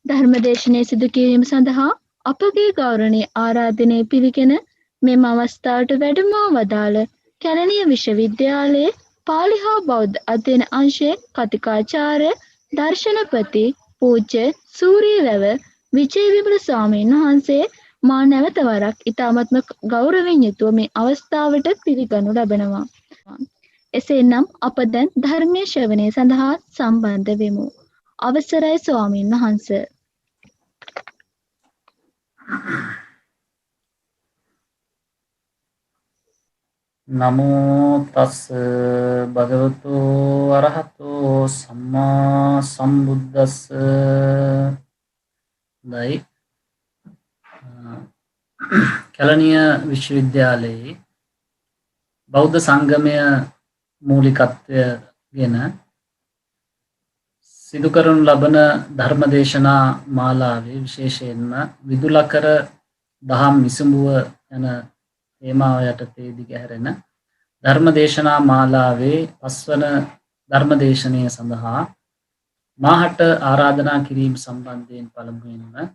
ධර්මදේශනයේ සිදු කිරීම සඳහා අපගේ ගෞරවනීය ආරාධනය පිළිගෙන මෙම අවස්ථාවට වැඩමවා වදාළ කැලණිය විශ්වවිද්‍යාලයේ පාලි හා බෞද්ධ අධ්‍යයන අංශයේ කථිකාචාර්ය දර්ශනපති පූජ්‍ය සූරියවැව විජය විමල ස්වාමීන් වහන්සේ මා නැවත වරක් ඉතාමත්ම ගෞරවයෙන් යුතුව මේ අවස්ථාවට පිළිගනු ලබනවා. එසේනම් අප දැන් ධර්මයේ ශ්‍රවණය සඳහා සම්බන්ධ වෙමු. අවසරයි ස්වාමීන් වහන්ස. නමෝ තස් භගවතු අරහතෝ සම්මා සම්බුද්දස්ස. දයි කැලණිය විශ්වවිද්‍යාලයේ බෞද්ධ සංගමය මූලිකත්වයෙන් සිදු කරනු ලබන ධර්මදේශනා මාලාවේ විශේෂයෙන්ම විදුලකර දහම් විසුඹුව යන තේමාව යටතේ දිගහැරෙන ධර්මදේශනා මාලාවේ 5 වන ධර්මදේශනය සඳහා මාහට ආරාධනා කිරීම සම්බන්ධයෙන් පළමුවෙන්ම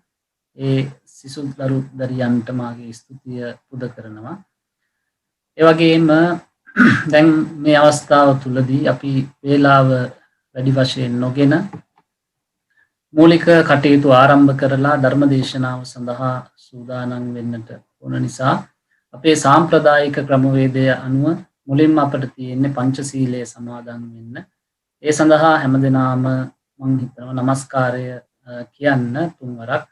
ඒ සිසු දරු දරියන්ට මාගේ ස්තුතිය පුද කරනවා. ඒ වගේම දැන් මේ අවස්ථාව තුලදී අපි වේලාව වැඩි වශයෙන් නොගෙන මූලික කටයුතු ආරම්භ කරලා ධර්මදේශනාව සඳහා සූදානම් වෙන්නට ඕන නිසා අපේ සාම්ප්‍රදායික ක්‍රමවේදය අනුව මුලින්ම අපට තියෙන්නේ පංචශීලයේ සමාදන් වෙන්න. ඒ සඳහා හැමදෙනාම මම හිතනවා নমස්කාරය කියන්න තුන්වරක්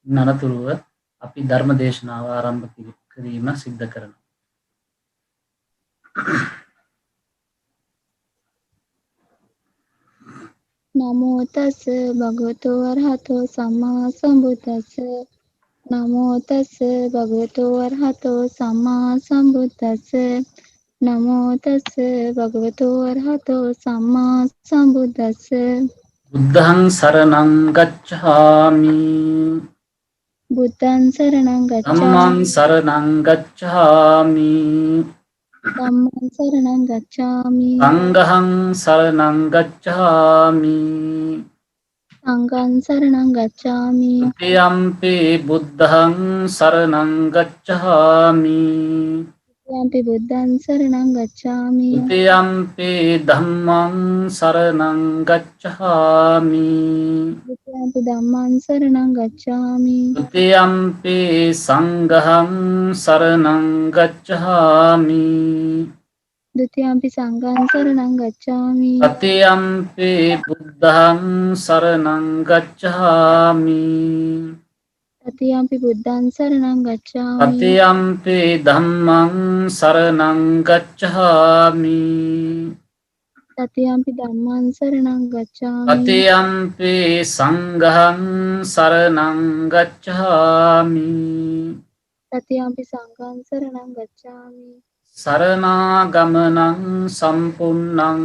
අනතුරුව අපි ධර්මදේශනාව ආරම්භ කිරීම සිද්ධ කරනවා. නමෝ තස් භගවතු වරහතෝ සම්මා සම්බුද්දස්ස. නමෝ තස් භගවතු වරහතෝ සම්මා සම්බුද්දස්ස. නමෝ තස් භගවතු වරහතෝ සම්මා සම්බුද්දස්ස. බුද්ධං සරණං ගච්ඡාමි. බුද්ධං සරණං ගච්ඡාමි. ධම්මං සරණං ගච්ඡාමි. ධම්මං සරණං ගච්ඡාමි. සංඝං සරණං ගච්ඡාමි. සංඝං සරණං ගච්ඡාමි. ဒ ුතියම්පි බුද්ධං සරණං ගච්ඡාමි. යම්පි බුද්ධං සරණං ගච්ඡාමි. ဒ ුතියම්පි ධම්මං සරණං ගච්ඡාමි. යම්පි ධම්මං සරණං ගච්ඡාමි. ဒ ුතියම්පි සංඝං සරණං ගච්ඡාමි. ဒုတိယံ පි සංඝං සරණං ගච්ඡාමි. තතියම්පි බුද්ධං සරණං ගච්ඡාමි. තතියම්පි බුද්ධං සරණං ගච්ඡාමි. තතියම්පි ධම්මං සරණං ගච්ඡාමි. තතියම්පි ධම්මං සරණං ගච්ඡාමි. තතියම්පි සංඝං සරණං ගච්ඡාමි. තතියම්පි සංඝං සරණං ගච්ඡාමි. සරණාගමනං සම්පුන්නං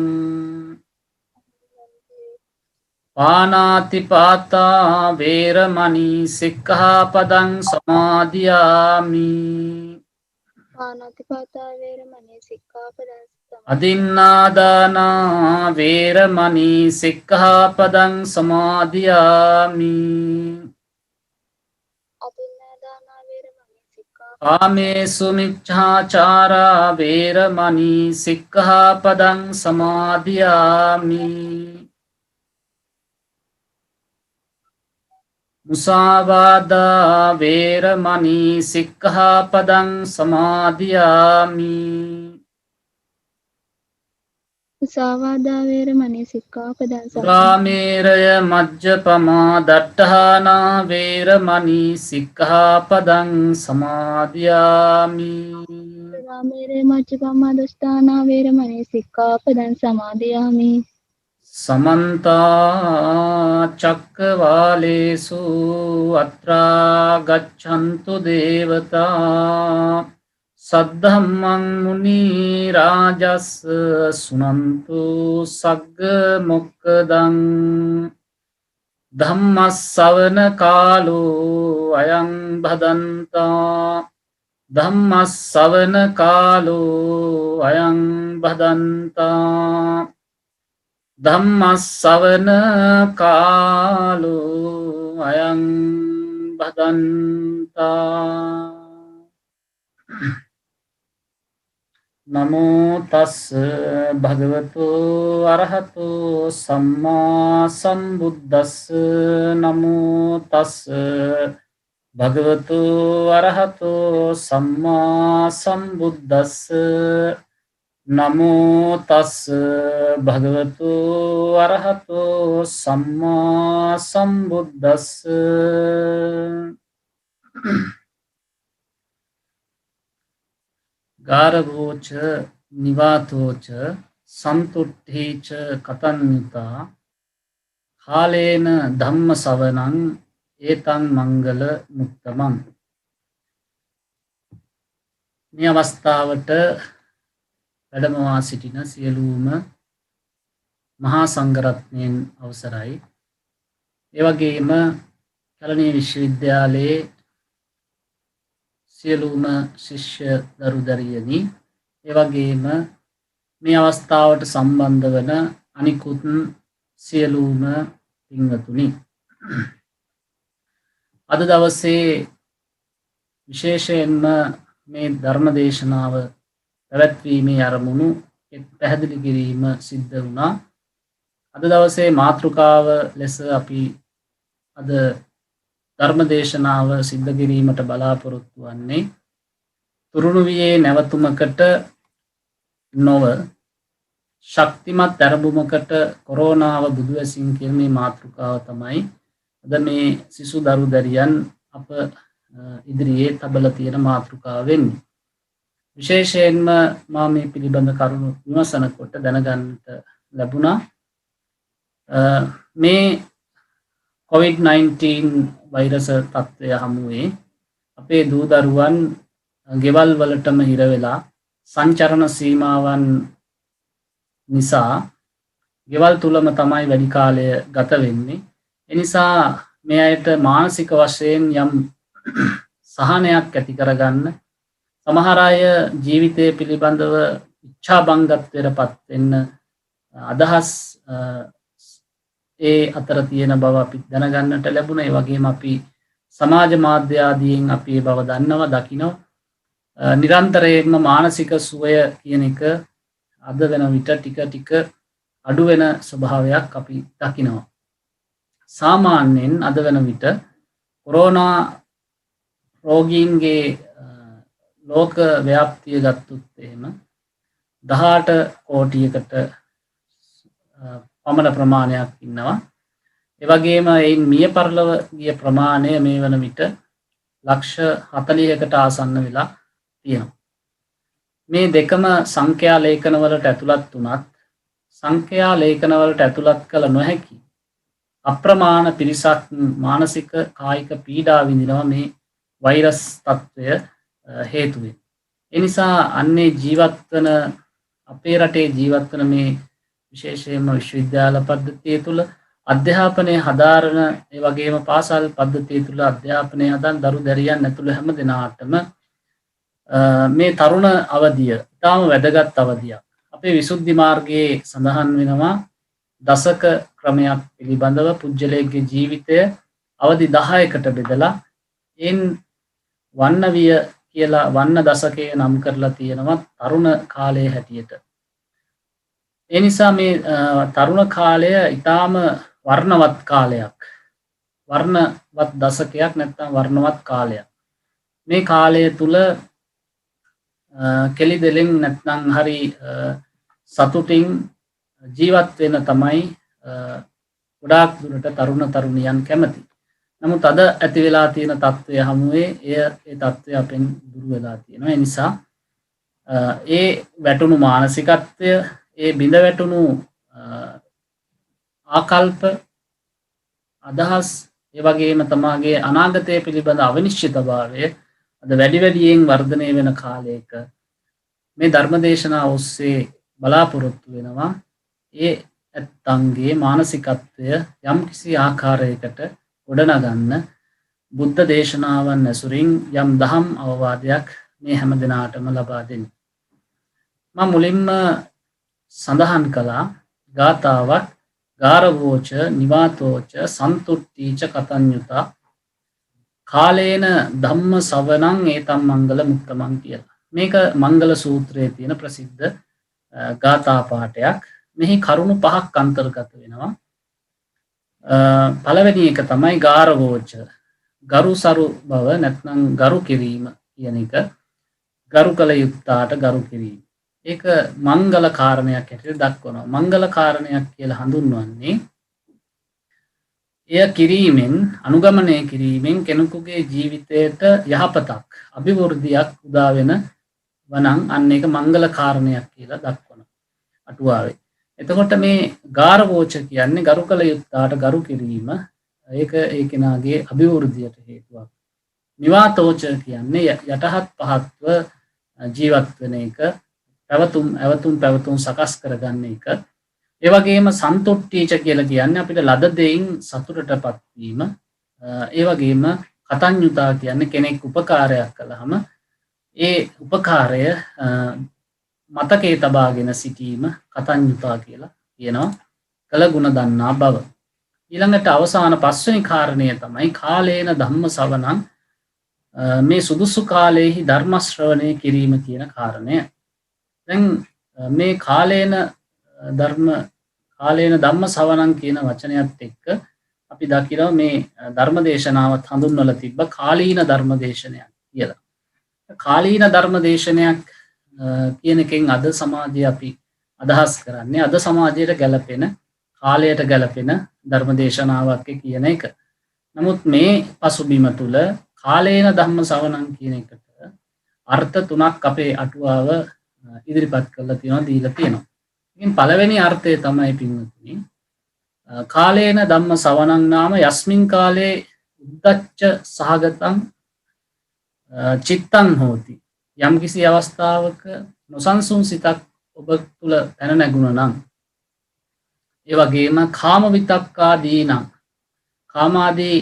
පානාතිපාතා වේරමණී සික්ඛාපදං සමාදියාමි. පානාතිපාතා වේරමණී සික්ඛාපදං අදින්නාදානා වේරමණී සික්ඛාපදං සමාදියාමි. අදින්නාදානා වේරමණී සික්ඛාපදං කාමේසු මිච්ඡාචාරා වේරමණී සික්ඛාපදං සමාදියාමි. මුසාවාදා වේරමණී සික්ඛාපදං සමාදියාමි. මුසාවාදා වේරමණී සික්ඛාපදං සුරාමේරය මජ්ජපමා දට්ඨානා වේරමණී සික්ඛාපදං සමාදියාමි. සුරාමේරය මජ්ජපමා දස්ථානා වේරමණී සික්ඛාපදං සමාදියාමි. සමන්ත චක්කවාලේසු අත්‍රා ගච්ඡන්තු දේවතා සද්ධම්මං මුනි රාජස් සුනන්තු සග්ග මොක්ඛදං ධම්මස්සවන කාලෝ අයං භදන්තා. ධම්මස්සවන කාලෝ අයං භදන්තා. ධම්මස්සවන කාලෝ අයං වදන්තා නමෝ තස් භගවතු අරහතු සම්මා සම්බුද්දස්ස නමෝ තස් භගවතු අරහතු සම්මා සම්බුද්දස්ස නමෝ තස් භගවතු අරහතු සම්මා සම්බුද්දස්ස ගාරවෝච නිවාතෝච සන්තුට්ඨීච කතන්විතා කාලේන ධම්ම සවනං ඒතං මංගල මුත්තමං. මේ අවස්ථාවට වැඩමවා සිටින සියලුම මහා සංඝරත්නයන් අවසරයි. ඒ වගේම කැලණිය විශ්වවිද්‍යාලයේ සියලුම ශිෂ්‍ය දරු දැරියනි, ඒ වගේම මේ අවස්ථාවට සම්බන්ධ වන අනිකුත් සියලුම පින්වතුනි, අද දවසේ විශේෂයෙන්ම මේ ධර්ම දේශනාව පැවැත්වීමේ අරමුණු පැහැදිලි කිරීම සිද්ධ වුණා. අද දවසේ මාතෘකාව ලෙස අපි අද ධර්ම දේශනාව සිද්ධ කිරීමට බලාපොරොත්තු වන්නේ තුරුණුවියේ නැවතුමකට නොව ශක්තිමත් ඇරඹුමකට කොරෝනාව බුදුවැසින් කියන මේ මාතෘකාව තමයි අද මේ සිසු දරු දැරියන් අප ඉදිරියේ තබලා තියෙන මාතෘකාව වෙන්නේ. විශේෂයෙන්ම මා මේ පිළිබඳ කරුණු විමසනකොට දැනගන්නට ලැබුණා මේ COVID-19 වෛරස තත්ත්වය හමුවේ අපේ දූ දරුවන් ගෙවල් වලටම හිර වෙලා සංචරණ සීමාවන් නිසා ගෙවල් තුලම තමයි වැඩි කාලය ගත වෙන්නේ. ඒ නිසා මේ අයට මානසික වශයෙන් යම් සහනයක් ඇති කරගන්න, සමහර අය ජීවිතය පිළිබඳව ඉච්ඡා බංගත්වයටපත් වෙන්න අදහස් ඒ අතර තියෙන බව අපි දැනගන්නට ලැබුණා. ඒ වගේම අපි සමාජ මාධ්‍ය ආදීන් අපි ඒ බව දන්නවා, දකිනවා. නිරන්තරයෙන්ම මානසික සුවය කියන එක අද වෙන විට ටික ටික අඩු වෙන ස්වභාවයක් අපි දකිනවා. සාමාන්‍යයෙන් අද වෙන විට කොරෝනා රෝගීන්ගේ ලෝක ව්‍යාප්තිය ගත්තොත් එහෙම 18 කෝටියකට පමණ ප්‍රමාණයක් ඉන්නවා. ඒ වගේම එයින් මිය පරලොව ගිය ප්‍රමාණය මේ වන විට ලක්ෂ 40කට ආසන්න වෙලා තියෙනවා. මේ දෙකම සංඛ්‍යා ලේඛනවලට ඇතුළත් වුණත් සංඛ්‍යා ලේඛනවලට ඇතුළත් කළ නොහැකි අප්‍රමාණ පිරිසක් මානසික කායික පීඩා විඳිනවා මේ වෛරස් තත්ත්වය හේතුවෙන්. ඒ නිසා අන්නේ ජීවත් වන අපේ රටේ ජීවත් වන මේ විශේෂයෙන්ම විශ්වවිද්‍යාල පද්ධතිය තුළ අධ්‍යාපනය හදාරන, ඒ වගේම පාසල් පද්ධතිය තුළ අධ්‍යාපනය හදන දරු දැරියන් ඇතුළු හැම දෙනාටම මේ තරුණ අවධිය ඉතාම වැදගත් අවධියක්. අපේ විසුද්ධි මාර්ගයේ සඳහන් වෙනවා දසක ක්‍රමයක් පිළිබඳව පුජ්‍යලයේගේ ජීවිතය අවධි 10කට බෙදලා එන් වන්නවිය කියලා වන්න දශකය නම් කරලා තියෙනවා තරුණ කාලයේ හැටියට. ඒ නිසා මේ තරුණ කාලය ඊටාම වර්ණවත් කාලයක්. වර්ණවත් දශකයක් නැත්නම් වර්ණවත් කාලයක්. මේ කාලය තුල කෙලි දෙලෙන් නැත්නම් හරි සතුටින් ජීවත් වෙන තමයි ගොඩාක් දුරට තරුණ තරුණියන් කැමති. නමුත් අද ඇති වෙලා තියෙන තත්ත්වය හමුවේ ඒ තත්ත්වය අපෙන් දුර වෙලා තියෙනවා. ඒ නිසා ඒ වැටුණු මානසිකත්වය, ඒ බිඳ වැටුණු ආකල්ප, අදහස්, ඒ වගේම තමාගේ අනාගතය පිළිබඳ අවිනිශ්චිතභාවය අද වැඩි වැඩියෙන් වර්ධනය වෙන කාලයක මේ ධර්මදේශනා ඔස්සේ බලාපොරොත්තු වෙනවා ඒ ඇත්තන්ගේ මානසිකත්වය යම්කිසි ආකාරයකට ගොඩනගන්න බුද්ධ දේශනාවන් ඇසුරින් යම් දහම් අවවාදයක් මේ හැම දිනාටම ලබා දෙන්න. මම මුලින්ම සඳහන් කළා ගාථාවක් ගාරවෝච නිවාතෝච සන්තුට්ඨීච කතඤ්ඤුතා කාලේන ධම්ම සවනං ඒතම් මංගල මුත්තමන් කියලා. මේක මංගල සූත්‍රයේ තියෙන ප්‍රසිද්ධ ගාථා පාඨයක්. මෙහි කරුණු පහක් අන්තර්ගත වෙනවා. පළවෙනි එක තමයි ගාරවෝච, ගරු සරු බව නැත්නම් ගරු කිරීම කියන එක. ගරු කළ යුත්තාට ගරු කිරීම. ඒක මංගල කාරණයක් හැටියට දක්වනවා. මංගල කාරණයක් කියලා හඳුන්වන්නේ එය කිරීමෙන්, අනුගමනය කිරීමෙන් කෙනෙකුගේ ජීවිතයට යහපතක්, අභිවෘද්ධියක් උදා වෙන වනම් අන්න ඒක මංගල කාරණයක් කියලා දක්වනවා අටුවාවේ. එතකොට මේ ගාරවෝච කියන්නේ ගරු කළ යුත්තාට ගරු කිරීම. ඒක ඒ කෙනාගේ අභිවෘද්ධියට හේතුවක්. නිවාතෝච කියන්නේ යටහත් පහත්ව ජීවත් වෙන එක, පැවතුම් සකස් කරගන්න එක. ඒ වගේම සන්තුට්ඨීච කියලා කියන්නේ අපිට ලද දෙයින් සතුටටපත් වීම. ඒ වගේම කතඤ්ඤුතා කියන්නේ කෙනෙක් උපකාරයක් කළාම ඒ උපකාරය මතකයේ තබාගෙන සිටීම කතඤ්ඤුතා කියලා කියනවා. කළ ගුණ දන්නා බව. ඊළඟට අවසාන පස්වෙනි කාරණය තමයි කාලේන ධම්ම සවනං, මේ සුදුසු කාලයේහි ධර්ම ශ්‍රවණය කිරීම කියන කාරණය. දැන් මේ කාලේන ධම්ම සවනං කියන වචනයත් එක්ක අපි දකිනවා මේ ධර්ම දේශනාවත් හඳුන්වලා තිබ්බ කාලීන ධර්ම දේශනයක් කියලා. කාලීන ධර්ම දේශනයක් කියන එකෙන් අද සමාජයේ අපි අදහස් කරන්නේ අද සමාජයට ගැලපෙන, කාලයට ගැලපෙන ධර්ම දේශනාවක් කියන එක. නමුත් මේ පසුබිම තුල කාලේන ධම්ම සවනං කියන එකට අර්ථ තුනක් අපේ අටුවාව ඉදිරිපත් කරලා තියෙනවා, දීලා තියෙනවා. ඉතින් පළවෙනි අර්ථය තමයි පින්වතුනි, කාලේන ධම්ම සවනං නාම යස්මින් කාලේ උද්දච්ච සහගතං චිත්තං හෝති. යම්කිසි අවස්ථාවක නොසන්සුන් සිතක් ඔබ තුල පැන නැගුණා නම්, ඒ වගේම කාම විතක්කාදීනම්, කාමාදී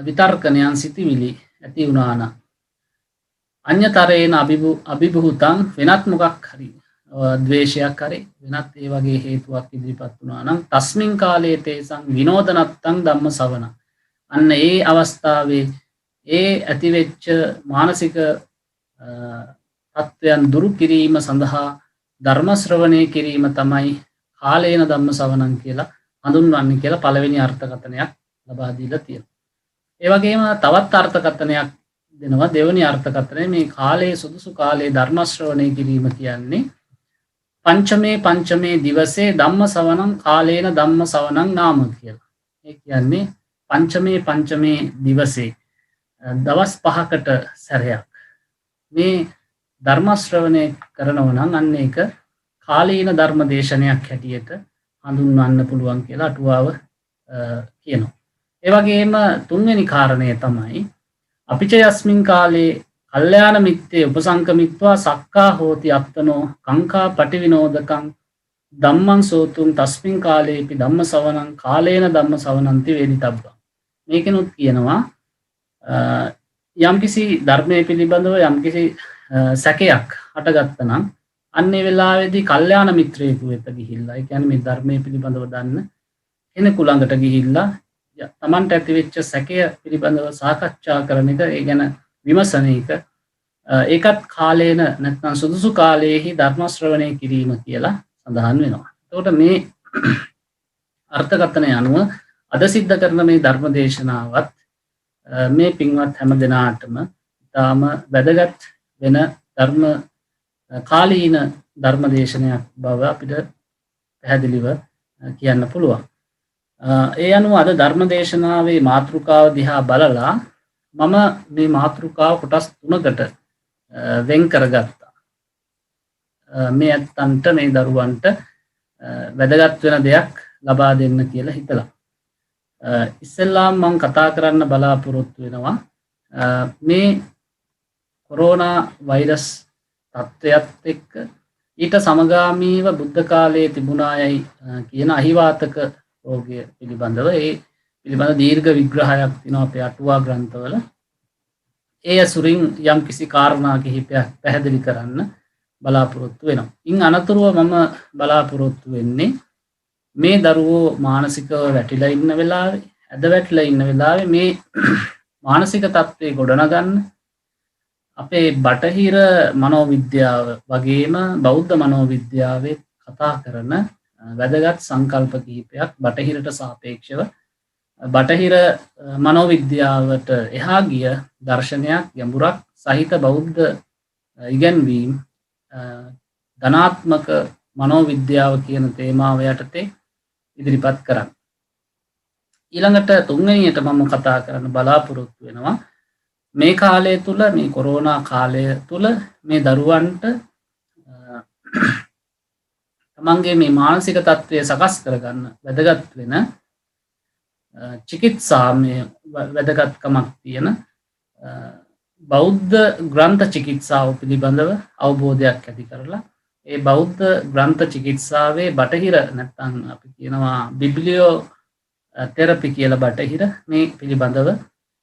විතර්කණයන් සිටිවිලි ඇති වුණා නම්, අඤ්‍යතරේන අභිභූතං වෙනත් මොකක් හරි ද්වේෂයක් හරි වෙනත් ඒ වගේ හේතුවක් ඉදිරිපත් වුණා නම්, තස්මින් කාලේ තේසං විනෝදනත්තං ධම්ම සවන, අන්න ඒ අවස්ථාවේ ඒ ඇතිවෙච්ච මානසික තත්ත්වයන් දුරු කිරීම සඳහා ධර්ම ශ්‍රවණය කිරීම තමයි කාලේන ධම්ම සවනං කියලා හඳුන්වන්නේ කියලා පළවෙනි අර්ථකථනයක් ලබා දීලා තියෙනවා. ඒ වගේම තවත් අර්ථකථනයක් දෙනවා. දෙවෙනි අර්ථකථනය මේ කාලයේ සුදුසු කාලයේ ධර්ම ශ්‍රවණය කිරීම කියන්නේ පංචමේ දිවසේ ධම්ම සවනං කාලේන ධම්ම සවනං නාම කියලා. ඒ කියන්නේ පංචමේ දිවසේ දවස් 5කට සැරයක් මේ ධර්ම ශ්‍රවණය කරනවා නම් අන්න ඒක කාලීන ධර්ම දේශනයක් හැටියට හඳුන්වන්න පුළුවන් කියලා අටුවාව කියනවා. ඒ වගේම තුන්වෙනි කාරණය තමයි අපිච යස්මින් කාලේ කල්යාණ මිත්තේ උපසංකමිත්වා සක්කා හෝති අත්තනෝ කංකා පටිවිනෝදකං ධම්මං සෝතුං තස්මින් කාලේපි ධම්ම සවනං කාලේන ධම්ම සවනන්ති වේදිතබ්බං. මේකෙනුත් කියනවා යම්කිසි ධර්මයේ පිළිබඳව යම්කිසි සැකයක් හටගත්තා නම් අන්නේ වෙලාවේදී කල්යාණ මිත්‍රයෙකු වෙත ගිහිල්ලා, ඒ කියන්නේ මේ ධර්මයේ පිළිබඳව දන්න කෙනෙකු ළඟට ගිහිල්ලා තමන්ට ඇතිවෙච්ච සැකය පිළිබඳව සාකච්ඡා කරන එක, ඒ ගැන විමසන එක, ඒකත් කාලේන නැත්නම් සුදුසු කාලයේහි ධර්ම ශ්‍රවණය කිරීම කියලා සඳහන් වෙනවා. එතකොට මේ අර්ථකථනය අනුව අද සිද්ධ කරන මේ ධර්ම දේශනාවත් මේ පින්වත් හැම දෙනාටම ඉතාම වැදගත් වෙන කාලීන ධර්ම දේශනයක් බව අපිට පැහැදිලිව කියන්න පුළුවන්. ඒ අනුව අද ධර්ම දේශනාවේ මාතෘකාව දිහා බලලා මම මේ මාතෘකාව කොටස් 3කට වෙන් කරගත්තා. මේ ඇත්තන්ට, මේ දරුවන්ට වැදගත් වෙන දෙයක් ලබා දෙන්න කියලා හිතලා. ඉස්සෙල්ලාම මම කතා කරන්න බලාපොරොත්තු වෙනවා මේ කොරෝනා වෛරස් තත්ත්වයත් එක්ක ඊට සමගාමීව බුද්ධ කාලයේ තිබුණායයි කියන අහිවාතක රෝගය පිළිබඳව. ඒ පිළිබඳ දීර්ඝ විග්‍රහයක් තියෙනවා අපේ අටුවා ග්‍රන්ථවල. ඒ අසුරින් යම් කිසි කාරණා කිහිපයක් පැහැදිලි කරන්න බලාපොරොත්තු වෙනවා. ඉන් අනතුරුව මම බලාපොරොත්තු වෙන්නේ මේ දරුවෝ මානසිකව වැටිලා ඉන්න වෙලාවේ, ඇද වැටිලා ඉන්න වෙලාවේ මේ මානසික තත්ත්වය ගොඩනගන්න අපේ බටහිර මනෝවිද්‍යාව වගේම බෞද්ධ මනෝවිද්‍යාවේ කතා කරන වැදගත් සංකල්ප කිහිපයක් බටහිරට සාපේක්ෂව බටහිර මනෝවිද්‍යාවට එහා ගිය දර්ශනයක් ගැඹුරක් සහිත බෞද්ධ ඉගැන්වීම් ධනාත්මක මනෝවිද්‍යාව කියන තේමාව යටතේ ඉදිරිපත් කරන්න. ඊළඟට තුන්වෙනියට මම කතා කරන්න බලාපොරොත්තු වෙනවා මේ කාලය තුල මේ කොරෝනා කාලය තුල මේ දරුවන්ට තමන්ගේ මේ මානසික තත්ත්වය සකස් කරගන්න වැදගත් වෙන චිකිත්සාමය වැදගත්කමක් තියෙන බෞද්ධ ග්‍රන්ථ චිකිත්සාව පිළිබඳව අවබෝධයක් ඇති කරලා ඒ බෞද්ධ ග්‍රන්ථ චිකිත්සාවේ බටහිර නැත්නම් අපි කියනවා බිබ්ලියෝ තෙරපි කියලා බටහිර මේ පිළිබඳව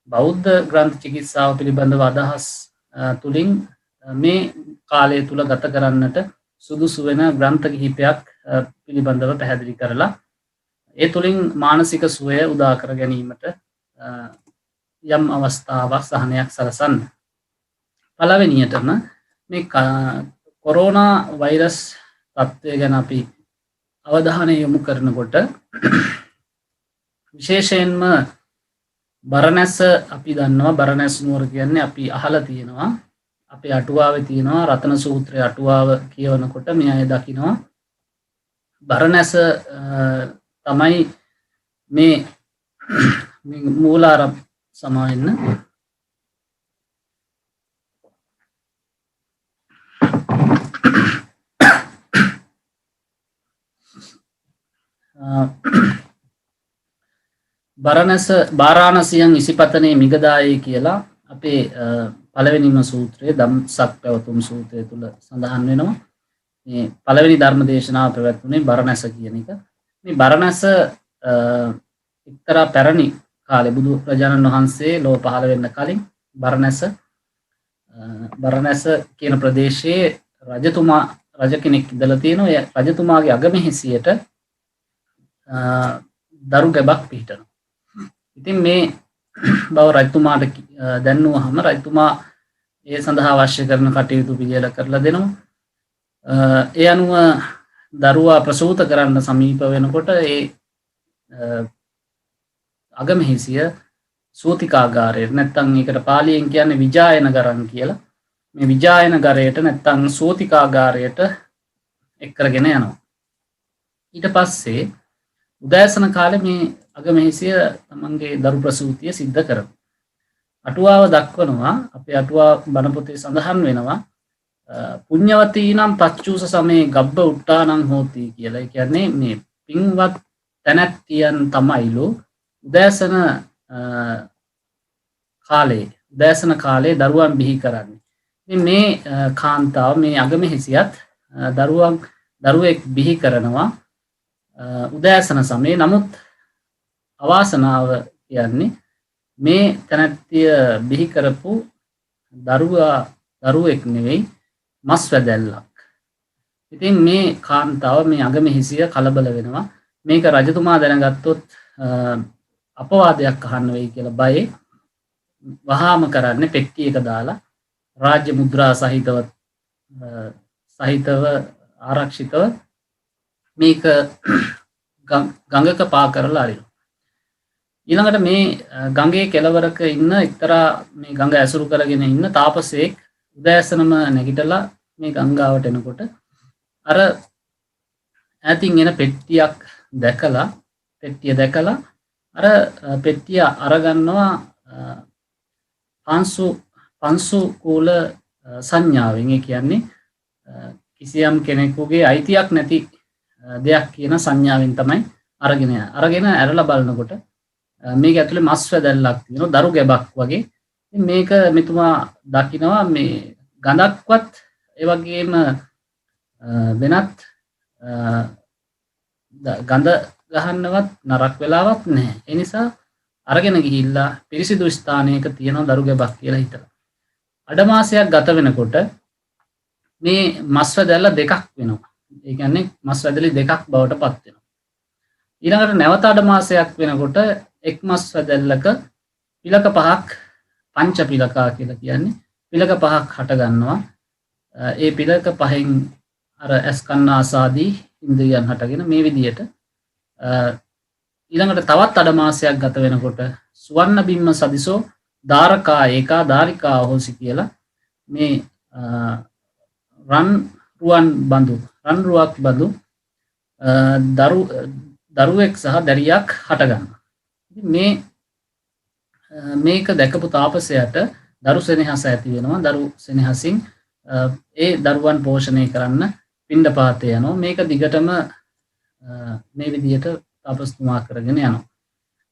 බෞද්ධ ග්‍රන්ථ චිකිත්සාව පිළිබඳව අදහස් තුලින් මේ කාලය තුල ගත කරන්නට සුදුසු වෙන ග්‍රන්ථ කිහිපයක් පිළිබඳව පැහැදිලි කරලා ඒ තුලින් මානසික සුවය උදා කර ගැනීමට යම් අවස්ථාවක් සහනයක් සලසන්න. පළවෙනියටම මේ කොරෝනා වෛරස් තත්ත්වය ගැන අපි අවධානය යොමු කරනකොට විශේෂයෙන්ම බරණැස අපි දන්නවා බරණැස් නුවර කියන්නේ අපි අහලා තියෙනවා අපේ අටුවාවේ තියෙනවා රතන සූත්‍රයේ අටුවාව කියවනකොට මේ අය දකිනවා බරණැස තමයි මේ මූලාරම් සමාවෙන්න බරණැස බාරාණසියන් ඉසිපතනේ මිගදායේ කියලා අපේ පළවෙනිම සූත්‍රයේ ධම්සක් පැවතුම් සූත්‍රය තුල සඳහන් වෙනවා. මේ පළවෙනි ධර්ම දේශනාව පැවැත්වුණේ බරණැස කියන එක. මේ බරණැස එක්තරා පැරණි කාලේ බුදු රජාණන් වහන්සේ ලෝ පහළ වෙන්න කලින් බරණැස කියන ප්‍රදේශයේ රජතුමා රජ කෙනෙක් ඉඳලා තියෙනවා. ඒ රජතුමාගේ අගමෙහිසියට දරු ගැබක් පිහිටනවා. ඉතින් මේ බව රජතුමාට දැන්නුවහම රජතුමා ඒ සඳහා අවශ්‍ය කරන කටයුතු පිළියෙල කරලා දෙනවා. ඒ අනුව දරුවා ප්‍රසූත කරන්න සමීප වෙනකොට ඒ අගමෙහිසිය සූතිකාගාරයට නැත්තම් ඒකට පාලියෙන් කියන්නේ විජායනගරන් කියලා. මේ විජායනගරයට නැත්තම් සූතිකාගාරයට එක් කරගෙන යනවා. ඊට පස්සේ උදෑසන කාලේ මේ අගමෙහිසිය තමන්ගේ දරු ප්‍රසූතිය සිද්ධ කරනවා. අටුවාව දක්වනවා අපේ අටුවා බණ පොතේ සඳහන් වෙනවා පුඤ්ඤවතීනම් පච්චූස සමේ ගබ්බ උට්ටානං හෝති කියලා. ඒ කියන්නේ මේ පින්වත් තැනැත්තියන් තමයිලු උදෑසන කාලේ දරුවන් බිහි කරන්නේ. ඉතින් මේ කාන්තාව මේ අගමෙහිසියත් දරුවෙක් බිහි කරනවා උදෑසන සමයේ. නමුත් අවාසනාව කියන්නේ මේ තැනැත්තිය බිහි කරපු දරුවෙක් නෙවෙයි මස් වැදැල්ලක්. ඉතින් මේ කාන්තාව මේ අගමෙහිසිය කලබල වෙනවා. මේක රජතුමා දැනගත්තොත් අපවාදයක් අහන්න වෙයි කියලා බයේ වහාම කරන්නේ පෙට්ටිය එක දාලා රාජ්‍ය මුද්‍රා සහිතව ආරක්ෂිතව මේක ගඟක පා කරලා අරිනවා. ඊළඟට මේ ගඟේ කෙළවරක ඉන්න එක්තරා මේ ගඟ ඇසුරු කරගෙන ඉන්න තාපසයෙක් උදෑසනම නැගිටලා මේ ගංගාවට එනකොට අර ඈතින් එන පෙට්ටිය දැකලා අර පෙට්ටිය අරගන්නවා පංසු කූල සංඥාවෙන්. ඒ කියන්නේ කිසියම් කෙනෙකුගේ අයිතියක් නැති දෙයක් කියන සංඥාවෙන් තමයි අරගෙන ඇරලා බලනකොට මේක ඇතුලේ මස් වැදැල්ලක් තියෙනවා දරු ගැබක් වගේ. ඉතින් මේක මෙතුමා දකිනවා මේ ගඳක්වත් ඒ වගේම වෙනත් ගඳ ගහන්නවත් නරක් වෙලාවක් නැහැ. ඒ නිසා අරගෙන ගිහිල්ලා පිරිසිදු ස්ථානයක තියෙන දරු ගැබක් කියලා හිතලා. අඩමාසයක් ගත වෙනකොට මේ මස් වැදැල්ල දෙකක් වෙනවා. ඒ කියන්නේ මස් වැදලි දෙකක් බවට පත් වෙනවා. ඊළඟට නැවත අඩමාසයක් වෙනකොට එක් මස් වැදැල්ලක පිලක පහක් පංච පිලකා කියලා කියන්නේ පිලක පහක් හට ගන්නවා. ඒ පිලක පහෙන් අර ඇස් කන්න ආසාදී ඉන්ද්‍රියයන් හටගෙන මේ විදියට ඊළඟට තවත් අඩමාසයක් ගත වෙනකොට සුවර්ණ බිම්ම සදිසෝ ධාරකා ඒකා ධාරිකා හොසි කියලා මේ රන් රුවන් බඳු රන් රුවක් බඳු දරුවෙක් සහ දැරියක් හටගන්නවා. මේක දැකපු තාපසයට දරු සෙනෙහස ඇති වෙනවා. දරු සෙනෙහසින් ඒ දරුවන් පෝෂණය කරන්න පිණ්ඩපාතය යනවා. මේක දිගටම මේ විදිහට තාපස්තුමා කරගෙන යනවා.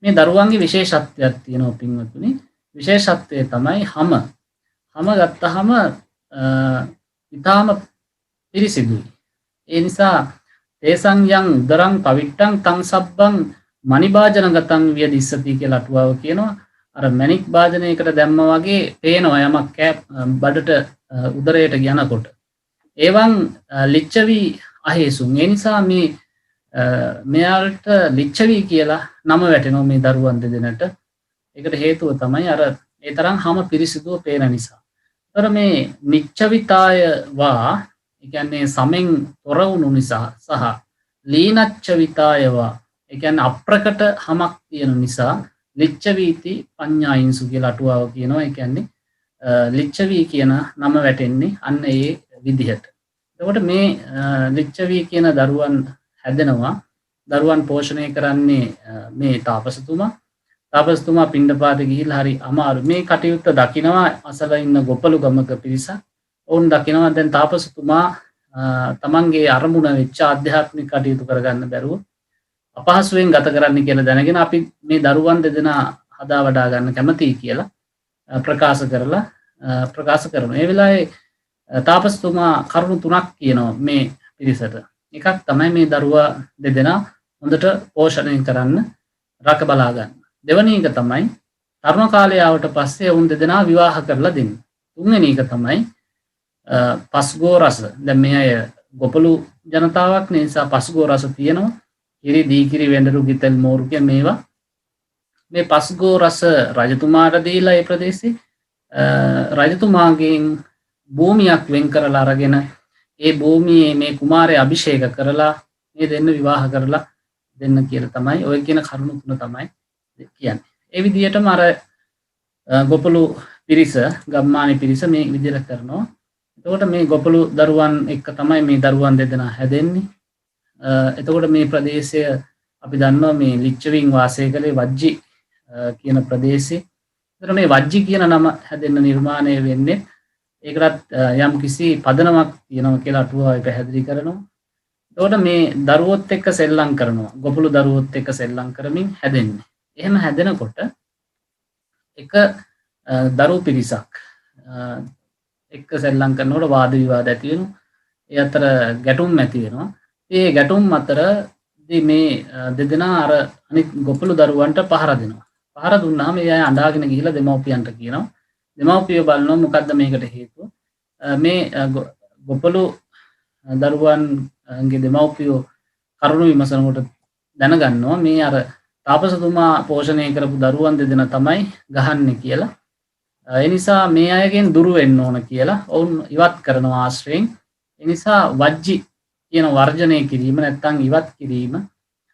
මේ දරුවන්ගේ විශේෂත්වයක් තියෙනවා පින්වතුනි. විශේෂත්වය තමයි හම ගත්තහම ඊටාම පිරිසිදුයි. ඒ නිසා තේසං යං උදරං පවිට්ටං තං සබ්බං මණිභාජනගතං වියදිස්සති කියලා අටුවාව කියනවා. අර මණික් භාජනයකට දැම්ම වගේ පේනවා යමක් බඩට උදරයට යනකොට. එවන් ලිච්ඡවි අහේසුන්. ඒ නිසා මෙයාට ලිච්ඡවි කියලා නම වැටෙනවා මේ දරුවන් දෙදෙනාට. ඒකට හේතුව තමයි අර ඒ තරම් හැම පිරිසිදුව පේන නිසා. අර මේ නිච්ඡවිතාය වා ඒ කියන්නේ සමෙන් තොර වුණු නිසා සහ ලීනච්ඡවිතායවා ඒ කියන්නේ අප්‍රකට හැමක් තියෙන නිසා ලිච්ඡවීති පඤ්ඤායින්සු කියලා අටුවාව කියනවා. ඒ කියන්නේ ලිච්ඡවි කියන නම වැටෙන්නේ අන්න ඒ විදිහට. එතකොට මේ ලිච්ඡවි කියන දරුවන් හැදෙනවා. දරුවන් පෝෂණය කරන්නේ මේ තාපසතුමා පිණ්ඩපාතේ ගිහිල්ලා හරි අමාරු මේ කටයුත්ත දකිනවා අසල ඉන්න ගොපලු ගමක පිරිස. ඔවුන් දකිනවා දැන් තාපසතුමා තමන්ගේ අරමුණ වෙච්ච ආධ්‍යාත්මික කටයුතු කරගන්න බැරුව අපහසුවෙන් ගත කරන්න කියලා දැනගෙන අපි මේ දරුවන් දෙදෙනා හදා වඩා ගන්න කැමතියි කියලා ප්‍රකාශ කරනවා. ඒ වෙලාවේ තාපසතුමා කරුණු තුනක් කියනවා මේ පිරිසට. එකක් තමයි මේ දරුවා දෙදෙනා හොඳට පෝෂණය කරන්න රැක බලා ගන්න. දෙවැනි එක තමයි තරුණ කාලය ආවට පස්සේ වුන් දෙදෙනා විවාහ කරලා දෙන්න. තුන්වෙනි එක තමයි පස්ගෝ රස. දැන් මේ අය ගොපලු ජනතාවක් නිසා පස්ගෝ රස තියෙනවා. කිරි දීකිරි වෙඬරු ගිතෙල් මෝරු කියන මේවා. මේ පස්ගෝ රස රජතුමාට දීලා ඒ ප්‍රදේශේ රජතුමාගෙන් භූමියක් වෙන් කරලා අරගෙන ඒ භූමියේ මේ කුමාරය අභිෂේක කරලා මේ දෙන්න විවාහ කරලා දෙන්න කියලා තමයි ඔය කියන කරුණු තුන තමයි කියන්නේ. ඒ විදිහටම අර ගොපලු පිරිස ගම්මානි පිරිස මේ විදිහට කරනවා. එතකොට මේ ගොපලු දරුවන් එක්ක තමයි මේ දරුවන් දෙදෙනා හැදෙන්නේ. එතකොට මේ ප්‍රදේශය අපි දන්නවා මේ ලිච්ඡවින් වාසය කළේ වජ්ජි කියන ප්‍රදේශේ. එතකොට මේ වජ්ජි කියන නම හැදෙන්න නිර්මාණය වෙන්නේ ඒකටත් යම් කිසි පදනමක් තියෙනවා කියලා අටුවාවේ පැහැදිලි කරනවා. එතකොට මේ දරුවොත් එක්ක සෙල්ලම් කරනවා. ගොපලු දරුවොත් එක්ක සෙල්ලම් කරමින් හැදෙන්නේ. එහෙම හැදෙනකොට එක දරු පිරිසක් එක්ක සෙල්ලම් කරනකොට වාද විවාද ඇති වෙනවා. ඒ අතර ගැටුම් ඇති වෙනවා. ඒ ගැටුම් අතරදී මේ දෙදෙනා අර අනිත් ගොපලු දරුවන්ට පහර දෙනවා. පහර දුන්නාම ඒ අය අඬාගෙන ගිහිල්ලා දෙමව්පියන්ට කියනවා. දෙමව්පියෝ බලනවා මොකද්ද මේකට හේතුව? මේ ගොපලු දරුවන්ගේ දෙමව්පියෝ කරුණු විමසනකොට දැනගන්නවා මේ අර තාපසතුමා පෝෂණය කරපු දරුවන් දෙදෙනා තමයි ගහන්නේ කියලා. ඒ නිසා මේ අයගෙන් දුරු වෙන්න ඕන කියලා ඔවුන් ඉවත් කරනවා ආශ්‍රයෙන්. ඒ නිසා වජ්ජි කියන වර්ජනය කිරීම නැත්නම් ඉවත් කිරීම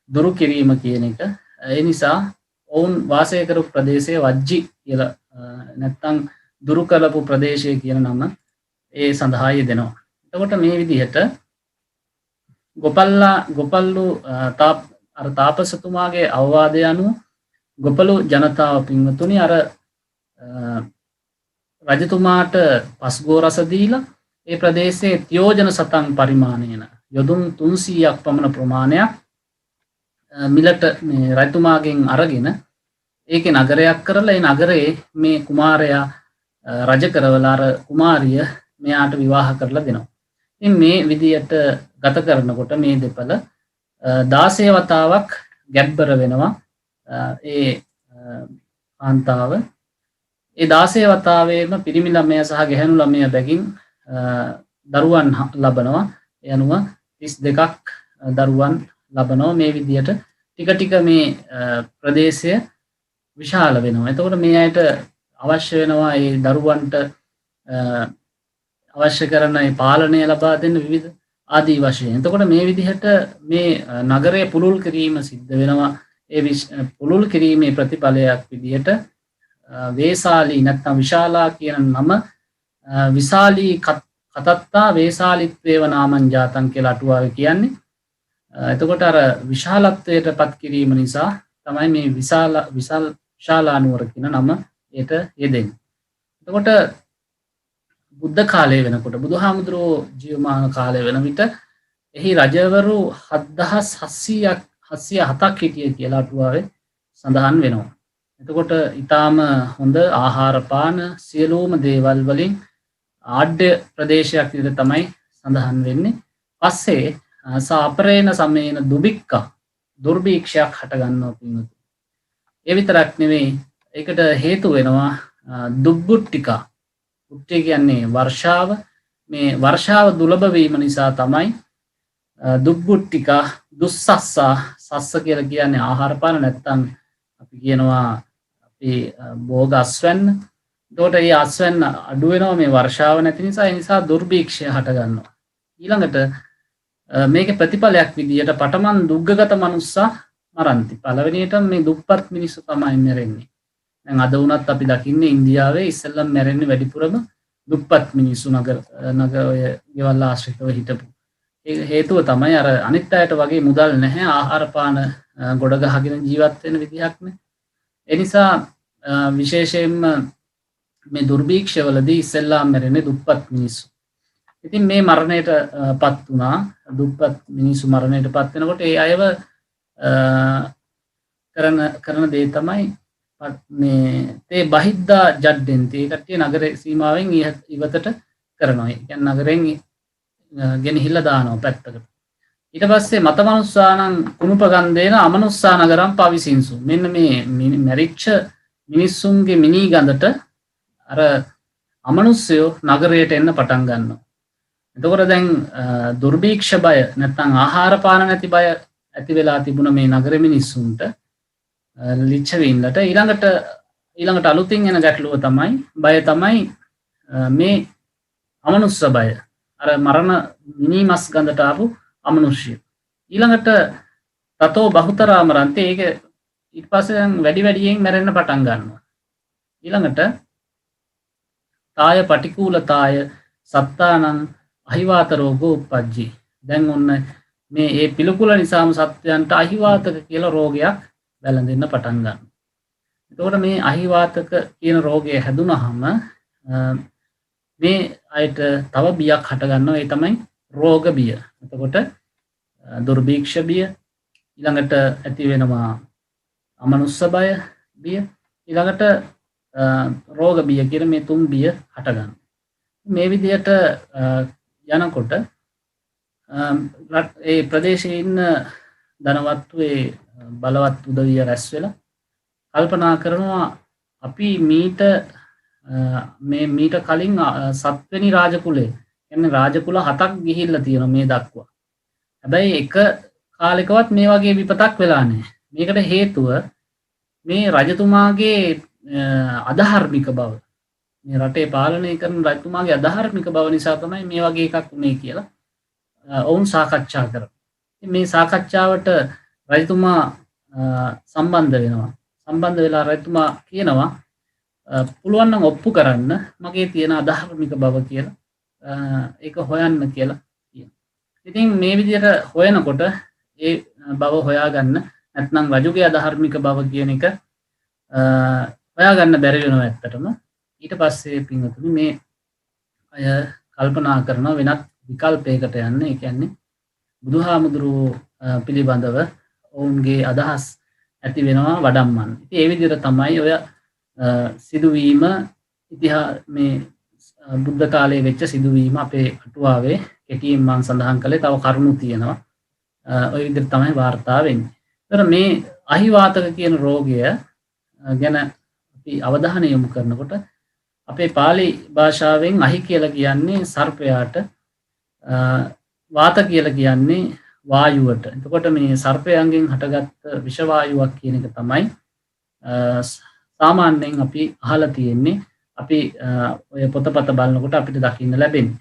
දුරු කිරීම කියන එක. ඒ නිසා ඔවුන් වාසය කරපු ප්‍රදේශයේ වජ්ජි කියලා නැත්නම් දුරු කළපු ප්‍රදේශය කියන නම ඒ සඳහා යෙදෙනවා. එතකොට මේ විදිහට ගොපල්ලු අර තාපසතුමාගේ අවවාදය අනුව ගොපලු ජනතාව පින්වතුනි අර රජතුමාට පස්ගෝ රස දීලා ඒ ප්‍රදේශයේ තියෝජන සතන් පරිමාණයන යොදුන් 300ක් පමණ ප්‍රමාණයක් මිලට මේ රජතුමාගෙන් අරගෙන ඒකේ නගරයක් කරලා ඒ නගරේ මේ කුමාරයා රජ කරවලා අර කුමාරිය මෙයාට විවාහ කරලා දෙනවා. ඉතින් මේ විදියට ගත කරනකොට මේ දෙපළ 16 වතාවක් ගැබ්බර වෙනවා. ඒ කාන්තාව ඒ 16 වතාවේම පිරිමි ළමයා සහ ගැහැණු ළමයා බැගින් දරුවන් ලබනවා. ඒ අනුව 32ක් දරුවන් ලබනවා. මේ විදියට ටික ටික මේ ප්‍රදේශය විශාල වෙනවා. එතකොට මේ අයට අවශ්‍ය වෙනවා ඒ දරුවන්ට අවශ්‍ය කරන ඒ පාලනය ලබා දෙන්න විවිධ ආදී වශයෙන්. එතකොට මේ විදිහට මේ නගරය පුළුල් කිරීම සිද්ධ වෙනවා. ඒ පුළුල් කිරීමේ ප්‍රතිඵලයක් විදිහට වේසාලී නැත්නම් විශාලා කියන නම විශාලී කතත්තා වේසාලිත්වේව නාමං ජාතං කියලා අටුවාවේ කියන්නේ. එතකොට අර විශාලත්වයට පත් කිරීම නිසා තමයි මේ විශාලා නුවර කියන නම ඒට යෙදෙන්නේ. එතකොට බුද්ධ කාලය වෙනකොට බුදුහාමුදුරුවෝ ජීවමාන කාලය වෙන විට එහි රජවරු 7707ක් හිටිය කියලා අටුවාවේ සඳහන් වෙනවා. එතකොට ඊටාම හොඳ ආහාර පාන සියලුම දේවල් වලින් ආඩ්‍ය ප්‍රදේශයක් විදිහට තමයි සඳහන් වෙන්නේ. පස්සේ සාපරේන සමේන දුබික්කා දුර්භීක්ෂයක් හට ගන්නවා පින්වතුනි. ඒ විතරක් නෙවෙයි ඒකට හේතු වෙනවා දුබ්බුට්ටිකා. උට්ටි කියන්නේ වර්ෂාව. මේ වර්ෂාව දුලබ වීම නිසා තමයි දුබ්බුට්ටිකා දුස්සස්සා සස්ස කියලා කියන්නේ ආහාර පාන නැත්තම් අපි කියනවා අපි භෝග අස්වැන්න. එතකොට මේ අස්වැන්න අඩු වෙනවා මේ වර්ෂාව නැති නිසා. ඒ නිසා දුර්භීක්ෂය හට ගන්නවා. ඊළඟට මේකේ ප්‍රතිඵලයක් විදියට පටමන් දුග්ගගත මනුස්සා මරන්ති. පළවෙනියටම මේ දුප්පත් මිනිස්සු තමයි මැරෙන්නේ. දැන් අද වුණත් අපි දකින්නේ ඉන්දියාවේ ඉස්සෙල්ලම මැරෙන්නේ වැඩිපුරම දුප්පත් මිනිස්සු නගර ඔය ගෙවල් ආශ්‍රිතව හිටපු. ඒ හේතුව තමයි අර අනිත් අයට වගේ මුදල් නැහැ ආහාර පාන ගොඩ ගහගෙන ජීවත් වෙන විදිහක් නේ. ඒ නිසා විශේෂයෙන්ම මේ දුර්භීක්ෂවලදී ඉස්සෙල්ලාම මැරෙන්නේ දුප්පත් මිනිස්සු. ඉතින් මේ මරණයට පත් වුණා. දුප්පත් මිනිස්සු මරණයට පත් වෙනකොට ඒ අයව කරන දේ තමයි මේ තේ බහිද්දා ජඩ්ඩෙන්ති. ඒ කට්ටිය නගරේ සීමාවෙන් ඉවතට කරනවා. ඒ කියන්නේ නගරෙන් ගෙනහිල්ලා දානවා පැත්තකට. ඊට පස්සේ මතමනුස්සානං කුණුපගන්දේන අමනුස්සා නගරම් පවිසින්සු. මෙන්න මේ මැරිච්ච මිනිස්සුන්ගේ මිනී ගඳට අර අමනුස්සයෝ නගරයට එන්න පටන් ගන්නවා. එතකොට දැන් දුර්භීක්ෂ බය නැත්නම් ආහාර පාන නැති බය ඇති වෙලා තිබුණ මේ නගර මිනිස්සුන්ට ලිච්ඡවීන්ලට ඊළඟට අලුතින් එන ගැටලුව තමයි බය තමයි මේ අමනුස්ස බය. අර මරණ මිනිමස් ගඳට ආපු අමනුෂ්‍ය. ඊළඟට තතෝ බහුතරා මරන්ති. ඒක ඊට පස්සේ වැඩි වැඩියෙන් මැරෙන්න පටන් ගන්නවා. ඊළඟට තාය පටිකූලතාය සත්තානං අහිවාත රෝගෝ උප්පජ්ජි. දැන් ඔන්න මේ ඒ පිළිකුල නිසාම සත්වයන්ට අහිවාතක කියලා රෝගයක් වැළඳෙන්න පටන් ගන්නවා. එතකොට මේ අහිවාතක කියන රෝගය හැදුනහම මේ අයට තව බියක් හට ගන්නවා. ඒ තමයි රෝග බිය. එතකොට දුර්භීක්ෂ බිය, ඊළඟට ඇති වෙනවා අමනුස්ස බය බිය, ඊළඟට රෝග බිය කියන මේ තුන් බිය හට ගන්නවා. මේ විදිහට යනකොට ඒ ප්‍රදේශයේ ඉන්න ධනවත්තු ඒ බලවත් උදවිය රැස් වෙලා කල්පනා කරනවා අපි මීට කලින් 7 වෙනි රාජකුලේ කියන්නේ රාජකුල 7ක් ගිහිල්ලා තියෙනවා මේ දක්වා. හැබැයි එක කාලෙකවත් මේ වගේ විපතක් වෙලා නැහැ. මේකට හේතුව මේ රජතුමාගේ අධාර්මික බව. මේ රටේ පාලනය කරන රජතුමාගේ අධාර්මික බව නිසා තමයි මේ වගේ එකක් උනේ කියලා ඔවුන් සාකච්ඡා කරනවා. මේ සාකච්ඡාවට රජතුමා සම්බන්ධ වෙනවා. සම්බන්ධ වෙලා රජතුමා කියනවා පුළුවන් නම් ඔප්පු කරන්න මගේ තියෙන අධාර්මික බව කියලා ඒක හොයන්න කියලා කියනවා. ඉතින් මේ විදිහට හොයනකොට ඒ බව හොයාගන්න නැත්නම් රජුගේ අධාර්මික බව කියන එක හොයාගන්න බැරි වෙනවා ඇත්තටම. ඊට පස්සේ පින්වතුනි මේ අය කල්පනා කරන වෙනත් විකල්පයකට යන්න. ඒ කියන්නේ බුදුහාමුදුරුවෝ පිළිබඳව ඔවුන්ගේ අදහස් ඇති වෙනවා වඩම්මන්න. ඉතින් ඒ විදිහට තමයි ඔය සිදුවීම මේ බුද්ධ කාලයේ වෙච්ච සිදුවීම අපේ අටුවාවේ කෙටියෙන් මම සඳහන් කළේ. තව කරුණු තියෙනවා. ඔය විදිහට තමයි වාර්තා වෙන්නේ. ඒතර මේ අහිවාතක කියන රෝගය ගැන අපි අවධානය යොමු කරනකොට අපේ පාලි භාෂාවෙන් අහි කියලා කියන්නේ සර්පයාට, වාත කියලා කියන්නේ වායුවට. එතකොට මේ සර්පයන්ගෙන් හටගත් විෂ වායුවක් කියන එක තමයි සාමාන්‍යයෙන් අපි අහලා තියෙන්නේ අපි ඔය පොතපත බලනකොට අපිට දකින්න ලැබෙන්නේ.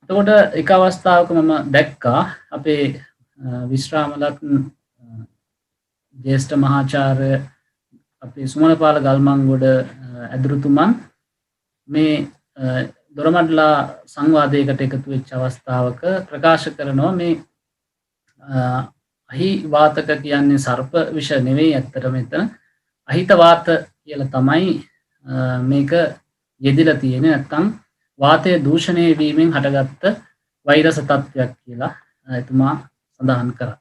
එතකොට එක අවස්ථාවක මම දැක්කා අපේ විශ්‍රාමලත්න ජ්‍යෙෂ්ඨ මහාචාර්ය අපේ සුමනපාල ගල්මංගොඩ ඇදුරුතුමන් මේ දොරමඩලා සංවාදයකට එකතු වෙච්ච අවස්ථාවක ප්‍රකාශ කරනවා මේ අහිවාතක කියන්නේ සර්ප විෂ නෙවෙයි ඇත්තට මෙතන අහිතවාත කියලා තමයි මේක යෙදිලා තියෙන්නේ නැත්නම් වාතය දූෂණය වීමෙන් හටගත්ත වෛරස් තත්ත්වයක් කියලා එතුමා සඳහන් කරා.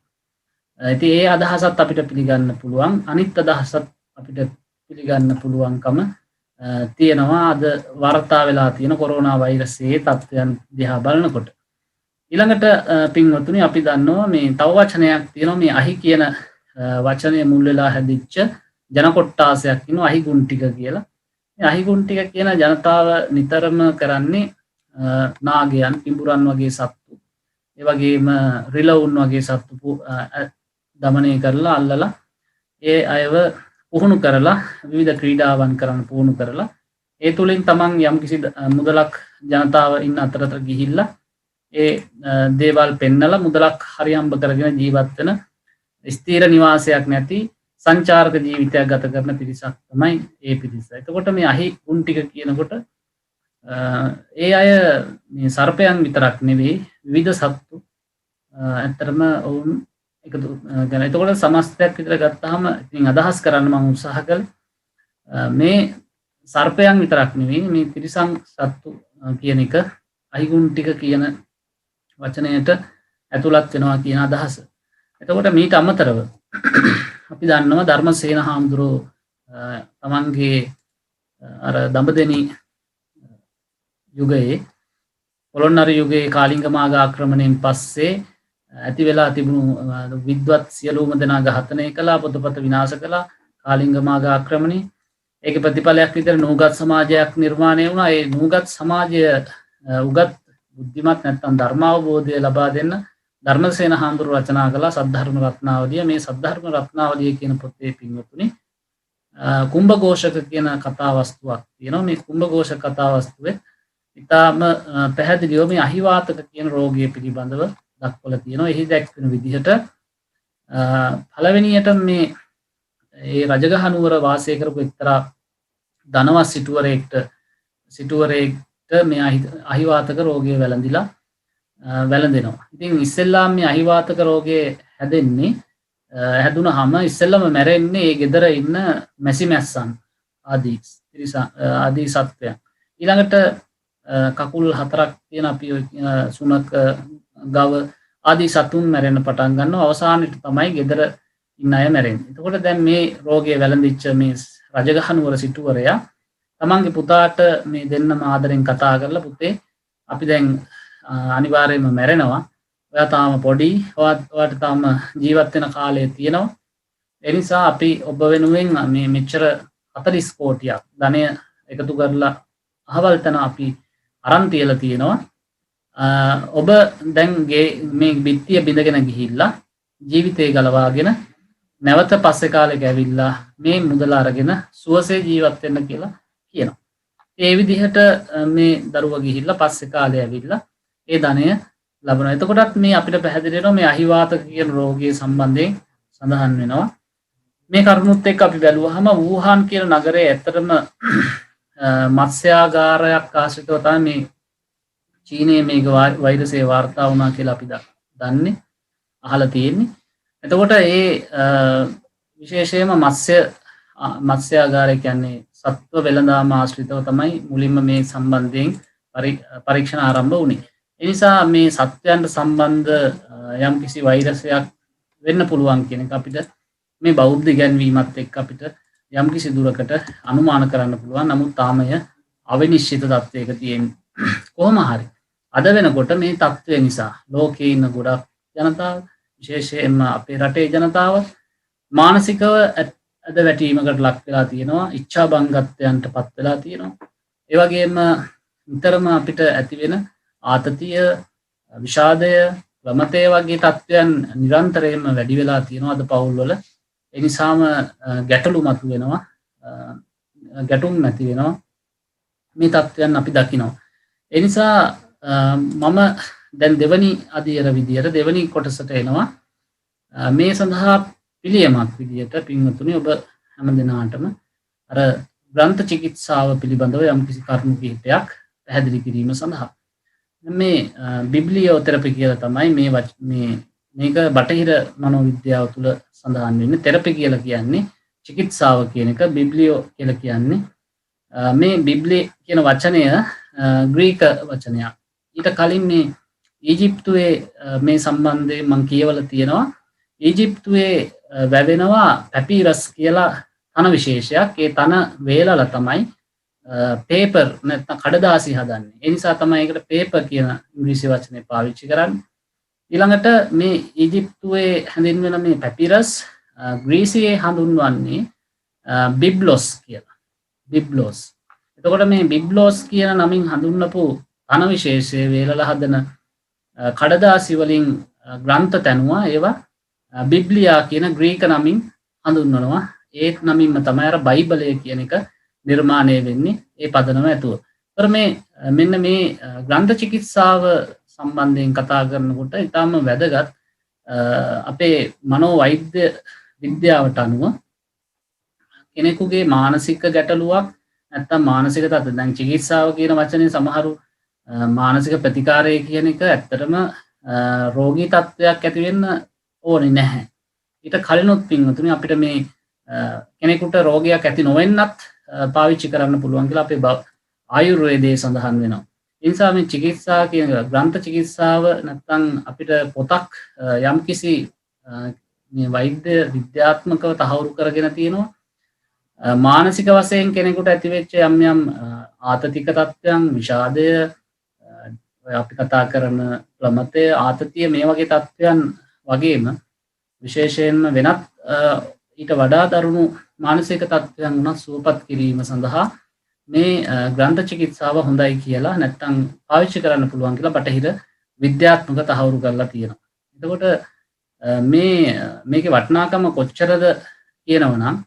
ඉතින් ඒ අදහසත් අපිට පිළිගන්න පුළුවන්. අනිත් අදහසත් අපිට පිළිගන්න පුළුවන්කම තියෙනවා අද වාර්තා වෙලා තියෙන කොරෝනා වෛරසයේ තත්ත්වයන් දිහා බලනකොට. ඊළඟට පින්වතුනි අපි දන්නවා මේ තව වචනයක් තියෙනවා මේ අහි කියන වචනය මුල් වෙලා හැදිච්ච ජන කොට්ටාසයක් ඉන්නවා අහිගුන්ටික කියලා. මේ අහිගුන්ටික කියන ජනතාව නිතරම කරන්නේ නාගයන්, පිඹුරන් වගේ සත්තු, ඒ වගේම රිලවුන් වගේ සත්තු දමනය කරලා අල්ලලා ඒ අයව පුහුණු කරලා විවිධ ක්‍රීඩාවන් කරන්න පුහුණු කරලා ඒ තුලින් තමන් යම්කිසි මුදලක් ජනතාව ඉන්න අතරතර ගිහිල්ලා ඒ දේවල් පෙන්නලා මුදලක් හරියම්බ කරගෙන ජීවත් වෙන ස්ථීර නිවාසයක් නැති සංචාරක ජීවිතයක් ගත කරන පිරිසක් තමයි ඒ පිරිස. එතකොට මේ අහි ගුන්ටික කියනකොට ඒ අය මේ සර්පයන් විතරක් නෙවෙයි විවිධ සත්තු ඇත්තටම ඔවුන් එකතු කරන. එතකොට සමස්තයක් විතර ගත්තාම ඉතින් අදහස් කරන්න මම උත්සාහ කළේ මේ සර්පයන් විතරක් නෙවෙයි මේ තිරිසන් සත්තු කියන එක අහිගුන්ටික කියන වචනයට ඇතුළත් වෙනවා කියන අදහස. එතකොට මීට අමතරව අපි දන්නවා ධර්මසේන හාමුදුරුවෝ තමන්ගේ අර දඹදෙනි යුගයේ පොළොන්නරු යුගයේ කාලිංග මාග ආක්‍රමණයෙන් පස්සේ ඇති වෙලා තිබුණු විද්වත් සියලුම දෙනා ඝාතනය කළා, පොතපත විනාශ කළා කාලිංග මාග ආක්‍රමණය. ඒකේ ප්‍රතිඵලයක් විදිහට නූගත් සමාජයක් නිර්මාණය වුණා. ඒ නූගත් සමාජය උගත් බුද්ධිමත් නැත්නම් ධර්මාවබෝධය ලබා දෙන්න ධර්මසේන හාමුදුරුවෝ රචනා කළා සද්ධර්ම රත්නාවලිය. මේ සද්ධර්ම රත්නාවලිය කියන පොතේ පින්වතුනි කුම්භඝෝෂක කියන කතාවස්තුවක් තියෙනවා. මේ කුම්භඝෝෂක කතාවස්තුවේ ඉතාම පැහැදිලිව මේ අහිවාතක කියන රෝගය පිළිබඳව දක්වලා තියෙනවා. එහි දැක්වෙන විදිහට පළවෙනියට මේ ඒ රජගහ නුවර වාසය කරපු එක්තරා ධනවත් සිටුවරයෙක්ට මේ අහිවාතක රෝගය වැළඳෙනවා. ඉතින් ඉස්සෙල්ලාම මේ අහිවාතක රෝගය හැදුනහම ඉස්සෙල්ලම මැරෙන්නේ ඒ ගෙදර ඉන්න මැසි මැස්සන් ආදී සත්වයන්. ඊළඟට කකුල් 4ක් තියෙන අපි සුනක ගව ආදී සතුන් මැරෙන්න පටන් ගන්නවා. අවසානයේ තමයි ගෙදර ඉන්න අය මැරෙන්නේ. එතකොට දැන් මේ රෝගය වැළඳිච්ච මේ රජගහ නුවර සිටුවරයා තමන්ගේ පුතාට මේ දෙන්නම ආදරෙන් කතා කරලා පුතේ අපි දැන් අනිවාර්යයෙන්ම මැරෙනවා. ඔයා තාම පොඩි. ඔයාට තාම ජීවත් වෙන කාලය තියෙනවා. ඒ නිසා අපි ඔබ වෙනුවෙන් මේ මෙච්චර 40 කෝටියක් ධනය එකතු කරලා අහවල් තැන අපි අරන් තියලා තියෙනවා. ඔබ දැන් මේ බිත්තිය බිඳගෙන ගිහිල්ලා ජීවිතේ ගලවාගෙන නැවත පස්සේ කාලෙක ඇවිල්ලා මේ මුදල අරගෙන සුවසේ ජීවත් වෙන්න කියලා කියනවා. ඒ විදිහට මේ දරුවා ගිහිල්ලා පස්සේ කාලේ ඇවිල්ලා ඒ ධනය ලබනවා. එතකොටත් මේ අපිට පැහැදිලි වෙනවා මේ අහිවාතක කියන රෝගය සම්බන්ධයෙන් සඳහන් වෙනවා. මේ කරුණුත් එක්ක අපි බැලුවාම වූහාන් කියන නගරයේ ඇත්තටම මත්ස්‍යාගාරයක් ආශ්‍රිතව තමයි මේ චීනයේ මේක වෛරසය වාර්තා වුණා කියලා අපි දන්නේ අහලා තියෙන්නේ. එතකොට ඒ විශේෂයෙන්ම මත්ස්‍යාගාරය කියන්නේ සත්ව වෙළඳාම ආශ්‍රිතව තමයි මුලින්ම මේ සම්බන්ධයෙන් පරීක්ෂණ ආරම්භ වුණේ. ඒ නිසා මේ සත්වයන්ට සම්බන්ධ යම්කිසි වෛරසයක් වෙන්න පුළුවන් කියන එක අපිට මේ බෞද්ධ ඉගැන්වීමත් එක්ක අපිට යම්කිසි දුරකට අනුමාන කරන්න පුළුවන්. නමුත් තාමය අවිනිශ්චිත තත්ත්වයක තියෙන්නේ. කොහොම හරි අද වෙනකොට මේ තත්ත්වය නිසා ලෝකයේ ඉන්න ගොඩක් ජනතාව විශේෂයෙන්ම අපේ රටේ ජනතාව මානසිකව අද වැටීමකට ලක් වෙලා තියෙනවා. ඉච්ඡා බංගත්වයන්ට පත් වෙලා තියෙනවා. ඒ වගේම නිතරම අපිට ඇති වෙන ආතතිය, විෂාදය, ප්‍රමතය වගේ තත්ත්වයන් නිරන්තරයෙන්ම වැඩි වෙලා තියෙනවා අද පවුල්වල. ඒ නිසාම ගැටලු මතුවෙනවා. ගැටුම් නැති වෙනවා. මේ තත්ත්වයන් අපි දකිනවා. ඒ නිසා මම දැන් දෙවනි අදියර විදියට දෙවනි කොටසට එනවා. මේ සඳහා පිළියමක් විදියට පින්වතුනි ඔබ හැම දිනාටම අර ග්‍රන්ථ චිකිත්සාව පිළිබඳව යම්කිසි කරුණු කිහිපයක් පැහැදිලි කිරීම සඳහා මේ බිබ්ලියෝതെරපි කියලා තමයි මේක බටහිර මනෝවිද්‍යාව තුළ සඳහන් වෙන්නේ. තෙරපි කියලා කියන්නේ චිකිත්සාව කියන එක, බිබ්ලියෝ කියලා කියන්නේ මේ බිබ්ලි කියන වචනය ග්‍රීක වචනයක්. ඊට කලින් මේ ඊජිප්තුවේ මේ සම්බන්ධයෙන් මම කියවලා තියෙනවා. ඊජිප්තුවේ වැවෙනවා පැපිරස් කියලා තන විශේෂයක්. ඒ තන වේලලා තමයි පේපර් නැත්නම් කඩදාසි හදන්නේ. ඒ නිසා තමයි ඒකට පේපර් කියන ඉංග්‍රීසි වචනේ පාවිච්චි කරන්නේ. ඊළඟට මේ ඊජිප්තුවේ හැඳින්වෙන මේ පැපිරස් ග්‍රීසියේ හඳුන්වන්නේ බිබ්ලොස් කියලා. බිබ්ලොස්. එතකොට මේ බිබ්ලොස් කියන නමින් හඳුන්වපු තන විශේෂයේ වේලලා හදන කඩදාසි වලින් ග්‍රන්ථ තැනුවා. ඒවා බිබ්ලියා කියන ග්‍රීක නමින් හඳුන්වනවා. ඒ නමින්ම තමයි අර බයිබලය කියන එක නිර්මාණය වෙන්නේ ඒ පදනම ඇතුව. මෙන්න මේ ග්‍රන්ථ චිකිත්සාව සම්බන්ධයෙන් කතා කරනකොට ඉතාම වැදගත් අපේ මනෝ වෛද්‍ය විද්‍යාවට අනුව කෙනෙකුගේ මානසික ගැටලුවක් නැත්තම් මානසික තත්ත්ව දැන් චිකිත්සාව කියන වචනේ සමහරු මානසික ප්‍රතිකාරය කියන එක ඇත්තටම රෝගී තත්ත්වයක් ඇති වෙන්න ඕනේ නැහැ. ඊට කලිනුත් පින්වතුනි අපිට මේ කෙනෙකුට රෝගයක් ඇති නොවෙන්නත් පාවිච්චි කරන්න පුළුවන් කියලා අපේ ආයුර්වේදයේ සඳහන් වෙනවා. ඒ නිසා මේ චිකිත්සා කියන ග්‍රන්ථ චිකිත්සාව නැත්තම් අපිට පොතක් යම්කිසි මේ වෛද්‍ය විද්‍යාත්මකව තහවුරු කරගෙන තියෙනවා. මානසික වශයෙන් කෙනෙකුට ඇතිවෙච්ච යම් ආතතික තත්ත්වයන්, විෂාදය, අපි කතා කරන ප්‍රමතය, ආතතිය මේ වගේ තත්ත්වයන් වගේම විශේෂයෙන්ම වෙනත් ඊට වඩා දරුණු මානසික තත්ත්වයන් උනත් සුවපත් කිරීම සඳහා මේ ග්‍රන්ථ චිකිත්සාව හොඳයි කියලා නැත්තම් පාවිච්චි කරන්න පුළුවන් කියලා බටහිර විද්‍යාත්මක තහවුරු කරලා තියෙනවා. එතකොට මේකේ වටිනාකම කොච්චරද කියනවනම්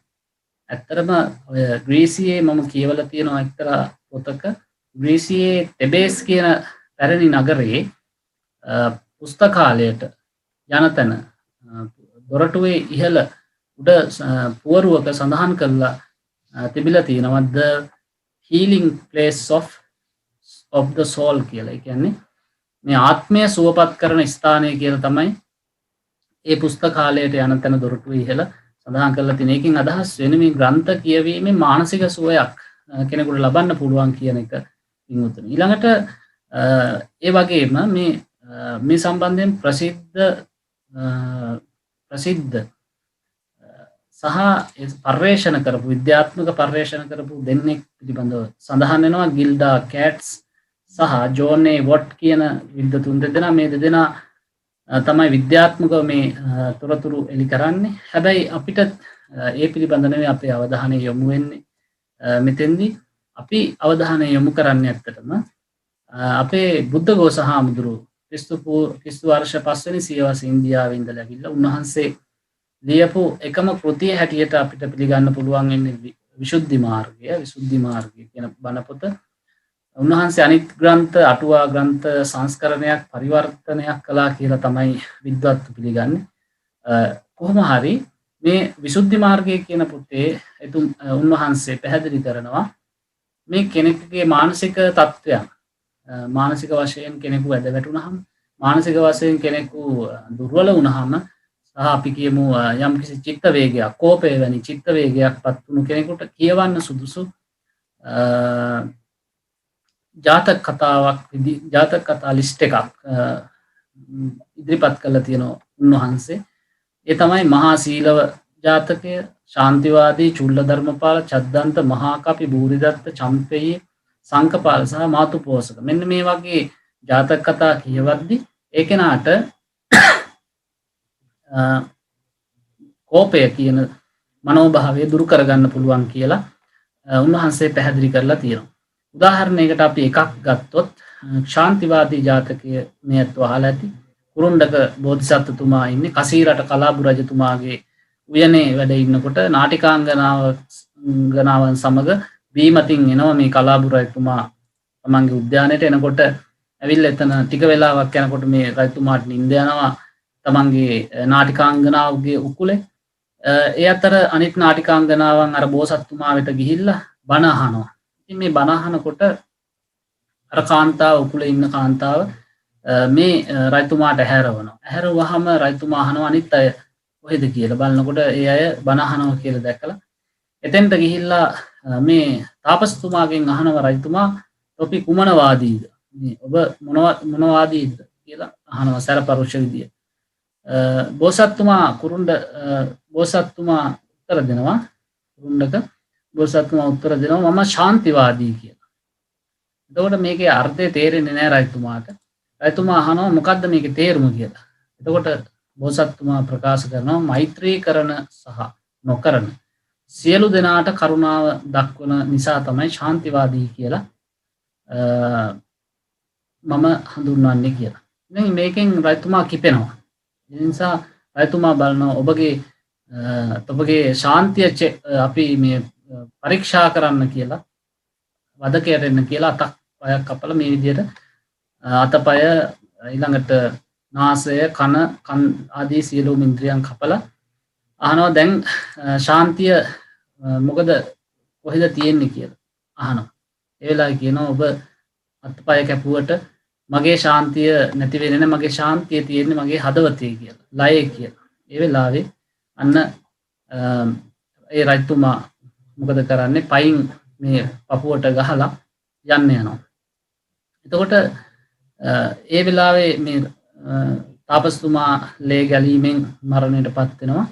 ඇත්තටම ඔය ග්‍රීසියේ මම කියවලා තියෙනවා එක්තරා පොතක ග්‍රීසියේ තෙබේස් කියන පැරණි නගරයේ පුස්තකාලයට යන තැන දොරටුවේ ඉහළ උඩ පුවරුවක සඳහන් කරලා තිබිලා තියෙනවා the healing place of the soul කියලා. ඒ කියන්නේ මේ ආත්මය සුවපත් කරන ස්ථානය කියලා තමයි ඒ පුස්තකාලයට යන තැන දොරටුවේ ඉහළ සඳහන් කරලා තියෙන. එකකින් අදහස් වෙන්නේ මේ ග්‍රන්ථ කියවීමෙන් මානසික සුවයක් කෙනෙකුට ලබන්න පුළුවන් කියන එක පින්වතුනි. ඊළඟට ඒ වගේම මේ සම්බන්ධයෙන් ප්‍රසිද්ධ සහ පර්යේෂණ කරපු විද්‍යාත්මක පර්යේෂණ කරපු දෙන්නෙක් පිළිබඳව සඳහන් වෙනවා. ගිල්ඩා කැට්ස් සහ ජෝන් ඒ වොට් කියන විද්වතුන් දෙදෙනා. මේ දෙදෙනා තමයි විද්‍යාත්මකව මේ තොරතුරු එලි කරන්නේ. හැබැයි අපිට ඒ පිළිබඳ නෙවෙයි අපේ අවධානය යොමු වෙන්නේ. මෙතෙන්දී අපි අවධානය යොමු කරන්නේ ඇත්තටම අපේ බුද්ධඝෝෂ හාමුදුරුවෝ ක්‍රිස්තු වර්ෂ 5 වෙනි සියවස ඉන්දියාවේ ඉඳලා ඇවිල්ලා උන්වහන්සේ ලියපු එකම කෘතිය හැටියට අපිට පිළිගන්න පුළුවන් වෙන්නේ විසුද්ධි මාර්ගය කියන බණ පොත. උන්වහන්සේ අනිත් ග්‍රන්ථ අටුවා ග්‍රන්ථ සංස්කරණයක් පරිවර්තනයක් කළා කියලා තමයි විද්වත්තු පිළිගන්නේ. කොහොම හරි මේ විසුද්ධි මාර්ගය කියන පොතේ උන්වහන්සේ පැහැදිලි කරනවා මේ කෙනෙකුගේ මානසික තත්ත්වයන් මානසික වශයෙන් කෙනෙකු ඇද වැටුනහම මානසික වශයෙන් කෙනෙකු දුර්වල වුණාම සහ අපි කියමු යම්කිසි චිත්ත වේගයක් කෝපය වැනි චිත්ත වේගයක් පත් වුණු කෙනෙකුට කියවන්න සුදුසු ජාතක කතා ලිස්ට් එකක් ඉදිරිපත් කළා තියෙනවා උන්වහන්සේ. ඒ තමයි මහා සීලව ජාතකය, ශාන්තිවාදී, චුල්ල ධර්මපාල, චද්දන්ත, මහා කපි, බූරිදත්ත, චම්පෙයි, සංකපාල සහ මාතුපෝසක. මෙන්න මේ වගේ ජාතක කතා කියවද්දී ඒ කෙනාට කෝපය කියන මනෝභාවය දුරු කරගන්න පුළුවන් කියලා උන්වහන්සේ පැහැදිලි කරලා තියෙනවා. උදාහරණයකට අපි එකක් ගත්තොත් ශාන්තිවාදී ජාතකය මේ අත්ව අහලා ඇති. කුරුණ්ඩක බෝධිසත්වතුමා ඉන්නේ කසීරට කලාබු රජතුමාගේ උයනේ වැඩ ඉන්නකොට නාටිකාංගනාවන් සමග බීමතින් එනවා මේ කලාබු රජතුමා තමන්ගේ උද්‍යානයට එනකොට ඇවිල්ලා එතන ටික වෙලාවක් යනකොට මේ රජතුමාට නිින්ද යනවා තමන්ගේ නාටිකාංගනාවගේ උකුලේ. ඒ අතර අනිත් නාටිකාංගනාවන් අර බෝසත්තුමා වෙත ගිහිල්ලා බණ අහනවා. ඉතින් මේ බණ අහනකොට අර කාන්තාව උකුලේ ඉන්න කාන්තාව මේ රජතුමාට ඇහැරවනවා. ඇහැරුවාම රජතුමා අහනවා අනිත් අය කොහෙද කියලා. බලනකොට ඒ අය බණ අහනවා කියලා දැකලා එතෙන්ට ගිහිල්ලා මේ තාපසතුමාගෙන් අහනවා රජතුමා ඔපි කුමනවාදීද? මේ ඔබ මොනවාදීද කියලා අහනවා සැරපරුෂ විදිය. බෝසත්තුමා බෝසත්තුමා උත්තර දෙනවා. කුරුණ්ඩක බෝසත්තුමා උත්තර දෙනවා මම ශාන්තිවාදී කියලා. එතකොට මේකේ අර්ථය තේරෙන්නේ නැහැ රජතුමාට. රජතුමා අහනවා මොකද්ද මේකේ තේරුම කියලා. එතකොට බෝසත්තුමා ප්‍රකාශ කරනවා මෛත්‍රී කරන සහ නොකරන සියලු දෙනාට කරුණාව දක්වන නිසා තමයි ශාන්තිවාදී කියලා මම හඳුන්වන්නේ කියලා. ඉතින් මේකෙන් රජතුමා කිපෙනවා. ඒ නිසා රජතුමා බලනවා ඔබගේ ශාන්තිය අපි මේ පරීක්ෂා කරන්න කියලා වදකයට එන්න කියලා අතක් පයක් කපලා මේ විදිහට අතපය ඊළඟට නාසය කන ආදී සියලුම ඉන්ද්‍රියන් කපලා අහනවා දැන් ශාන්තිය මොකද කොහෙද තියෙන්නේ කියලා අහනවා. ඒ වෙලාවේ කියනවා ඔබ අතපය කැපුවට මගේ ශාන්තිය නැති වෙන්නේ නැහැ මගේ ශාන්තිය තියෙන්නේ මගේ හදවතේ කියලා. ලයේ කියලා. ඒ වෙලාවේ අන්න ඒ රජතුමා මොකද කරන්නේ පයින් මේ පපුවට ගහලා යන්න යනවා. එතකොට ඒ වෙලාවේ මේ තාපසතුමා ලේ ගැලීමෙන් මරණයටපත් වෙනවා.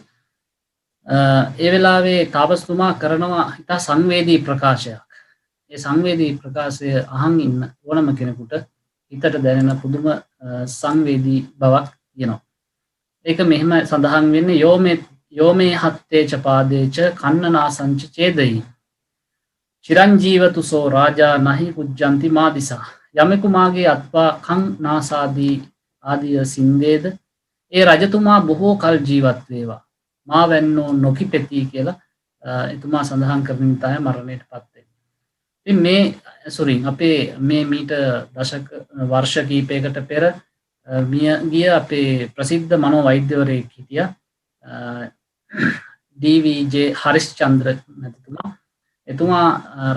ඒ වෙලාවේ තාපසතුමා කරනවා ඉතා සංවේදී ප්‍රකාශයක්. ඒ සංවේදී ප්‍රකාශය අහන් ඉන්න ඕනම කෙනෙකුට හිතට දැනෙන පුදුම සංවේදී බවක් තියෙනවා. ඒක මෙහෙම සඳහන් වෙන්නේ යෝමේ හත්තේච පාදේච කන්නනාසංච චේදයි චිරංජීවතුසෝ රාජා නහි පුජ්ජන්ති මාදිසා. යමෙකු මාගේ අත්පා කන් නාසාදී ආදිය සින්දේද ඒ රජතුමා බොහෝ කල් ජීවත් වේවා. මා වැන්නෝ නොකිපෙති කියලා එතුමා සඳහන් කරමින් තමයි මරණයටපත් වෙන්නේ. ඉතින් මේ අපේ මේ මීට දශක වර්ෂ කීපයකට පෙර මිය ගිය අපේ ප්‍රසිද්ධ මනෝවෛද්‍යවරයෙක් හිටියා ඩී.වී.ජේ. හරිස්චන්ද්‍ර මැතිතුමා. එතුමා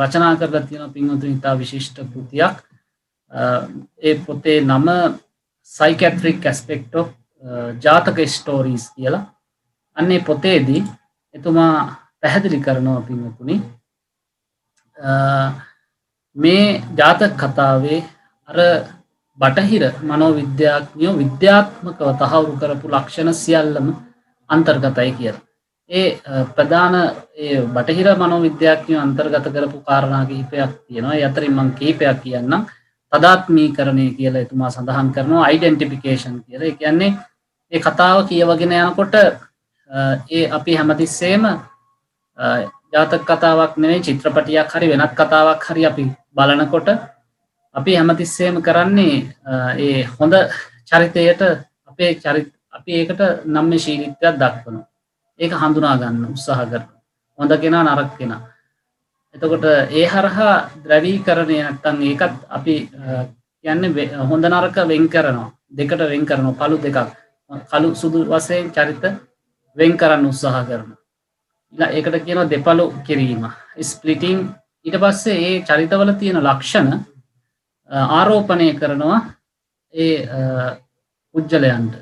රචනා කරලා තියෙන පින්වතුනි ඉතා විශිෂ්ට කෘතියක්. ඒ පොතේ නම Psychiatric Aspect of ජාතක ස්ටෝරීස් කියලා. අන්නේ පොතේදී එතුමා පැහැදිලි කරනවා පින්වතුනි මේ ජාතක කතාවේ අර බටහිර මනෝවිද්‍යාඥයෝ විද්‍යාත්මකව තහවුරු කරපු ලක්ෂණ සියල්ලම අන්තර්ගතයි කියලා. ඒ ප්‍රධාන ඒ බටහිර මනෝවිද්‍යාඥයෝ අන්තර්ගත කරපු කාරණා කිහිපයක් තියෙනවා. ඒ අතරින් මම කිහිපයක් කියන්නම්. තදාත්මීකරණය කියලා එතුමා සඳහන් කරනවා අයිඩෙන්ටිෆිකේෂන් කියලා. ඒ කියන්නේ මේ කතාව කියවගෙන යනකොට ඒ අපි හැමතිස්සෙම ජාතක කතාවක් නෙවෙයි චිත්‍රපටියක් හරි වෙනත් කතාවක් හරි අපි බලනකොට අපි හැමතිස්සෙම කරන්නේ ඒ හොඳ චරිතයට අපි ඒකට නම්‍යශීලීත්වයක් දක්වනවා. ඒක හඳුනා ගන්න උත්සාහ කරනවා. හොඳ කෙනා නරක කෙනා. එතකොට ඒ හරහා ද්‍රවීකරණය නැත්තම් ඒකත් අපි කියන්නේ හොඳ නරක වෙන් කරනවා. දෙකට වෙන් කරනවා. පළු දෙකක්. කළු සුදු වශයෙන් චරිත වෙන් කරන්න උත්සාහ කරනවා. ඒකට කියනවා දෙපළු කිරීම. ස්ප්ලිටිං. ඊට පස්සේ ඒ චරිතවල තියෙන ලක්ෂණ ආරෝපණය කරනවා ඒ පුජ්‍යලයන්ට.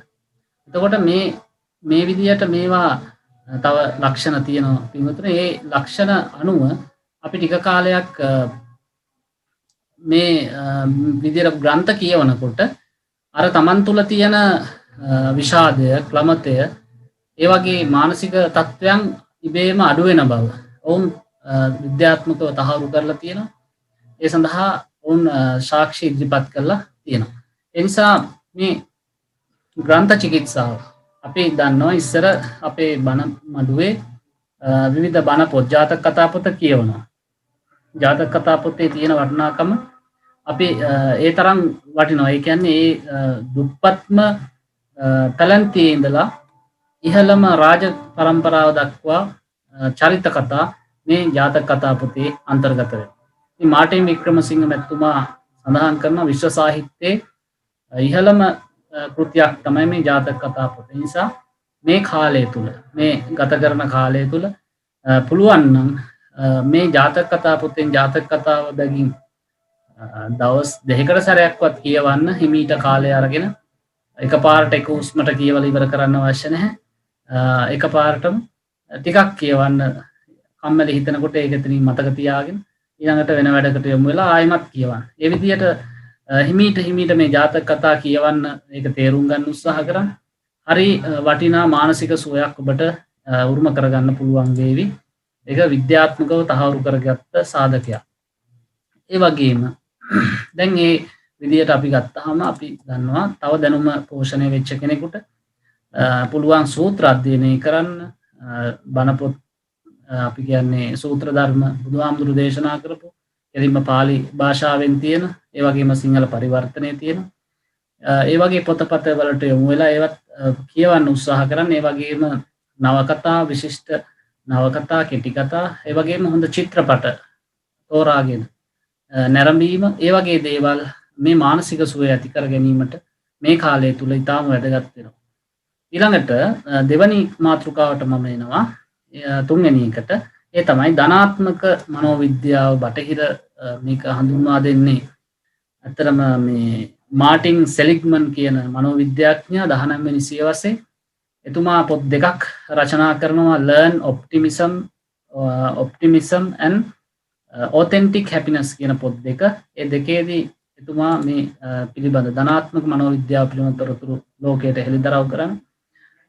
එතකොට මේ විදියට මේවා තව ලක්ෂණ තියෙනවා පින්වතුනි. ඒ ලක්ෂණ අනුව අපි ටික කාලයක් මේ විදියට ග්‍රන්ථ කියවනකොට අර තමන් තුළ තියෙන විෂාදය, ක්ලමතය, ඒ වගේ මානසික තත්ත්වයන් ඉබේම අඩු වෙන බව ඔවුන් විද්‍යාත්මකව තහවුරු කරලා තියෙනවා. ඒ සඳහා ඔවුන් සාක්ෂි ඉදිරිපත් කරලා තියෙනවා. ඒ නිසා මේ ග්‍රන්ථ චිකිත්සාව අපි දන්නවා ඉස්සර අපේ බණ මඩුවේ විවිධ බණ පොත් ජාතක කතා පොත කියවනවා. ජාතක කතා පොතේ තියෙන වටිනාකම අපි ඒ තරම් වටිනවා. ඒ කියන්නේ ඒ දුප්පත්ම පැලැන්තියේ ඉඳලා ඉහළම රාජ පරම්පරාව දක්වා චරිත කතා මේ ජාතක කතා පොතේ අන්තර්ගත වෙනවා. ඉතින් මාර්ටින් වික්‍රමසිංහ මැතිතුමා සඳහන් කරන විශ්ව සාහිත්‍යයේ ඉහළම කෘතියක් තමයි මේ ජාතක කතා පොත. නිසා මේ කාලය තුල මේ ගත කරන කාලය තුල පුළුවන් නම් මේ ජාතක කතා පොතෙන් ජාතක කතාව බැගින් දවස් දෙකකට සැරයක්වත් කියවන්න හිමීට කාලය අරගෙන එකපාරට එක උස්මට කියවලා ඉවර කරන්න අවශ්‍ය නැහැ. එකපාරටම ටිකක් කියවන්න කම්මැලි හිතනකොට ඒක එතනින් මතක තියාගෙන ඊළඟට වෙන වැඩකට යොමු වෙලා ආයෙමත් කියවන්න. ඒ විදිහට හිමීට මේ ජාතක කතා කියවන්න ඒක තේරුම් ගන්න උත්සාහ කරන්න. හරි වටිනා මානසික සුවයක් ඔබට උරුම කරගන්න පුළුවන් වේවි. ඒක විද්‍යාත්මකව තහවුරු කරගත්ත සාධකයක්. ඒ වගේම දැන් මේ විදිහට අපි ගත්තාම අපි දන්නවා තව දැනුම පෝෂණය වෙච්ච කෙනෙකුට පුළුවන් සූත්‍ර අධ්‍යයනය කරන්න බණ පොත් අපි කියන්නේ සූත්‍ර ධර්ම බුදුහාමුදුරු දේශනා කරපු එදින්ම පාලි භාෂාවෙන් තියෙන ඒ වගේම සිංහල පරිවර්තනයේ තියෙන ඒ වගේ පොතපත වලට යොමු වෙලා ඒවත් කියවන්න උත්සාහ කරන්න. ඒ වගේම නවකතා විශිෂ්ට නවකතා කෙටි කතා ඒ වගේම හොඳ චිත්‍රපට තෝරාගෙන නැරඹීම ඒ වගේ දේවල් මේ මානසික සුවය ඇති කර ගැනීමට මේ කාලය තුල ඉතාම වැදගත් වෙනවා. ඊළඟට දෙවැනි මාතෘකාවට මම එනවා තුන්වෙනි එකට. ඒ තමයි ධනාත්මක මනෝවිද්‍යාව බටහිර මේක හඳුන්වා දෙන්නේ. අතරම මේ මාර්ටින් සෙලිග්මන් කියන මනෝවිද්‍යාඥයා 19 වෙනි සියවසේ එතුමා පොත් දෙකක් රචනා කරනවා Learn Optimism and Authentic Happiness කියන පොත් දෙක. ඒ දෙකේදී එතුමා මේ පිළිබඳ ධනාත්මක මනෝවිද්‍යාව පිළිබඳ තොරතුරු ලෝකයට හෙළිදරව් කරනවා.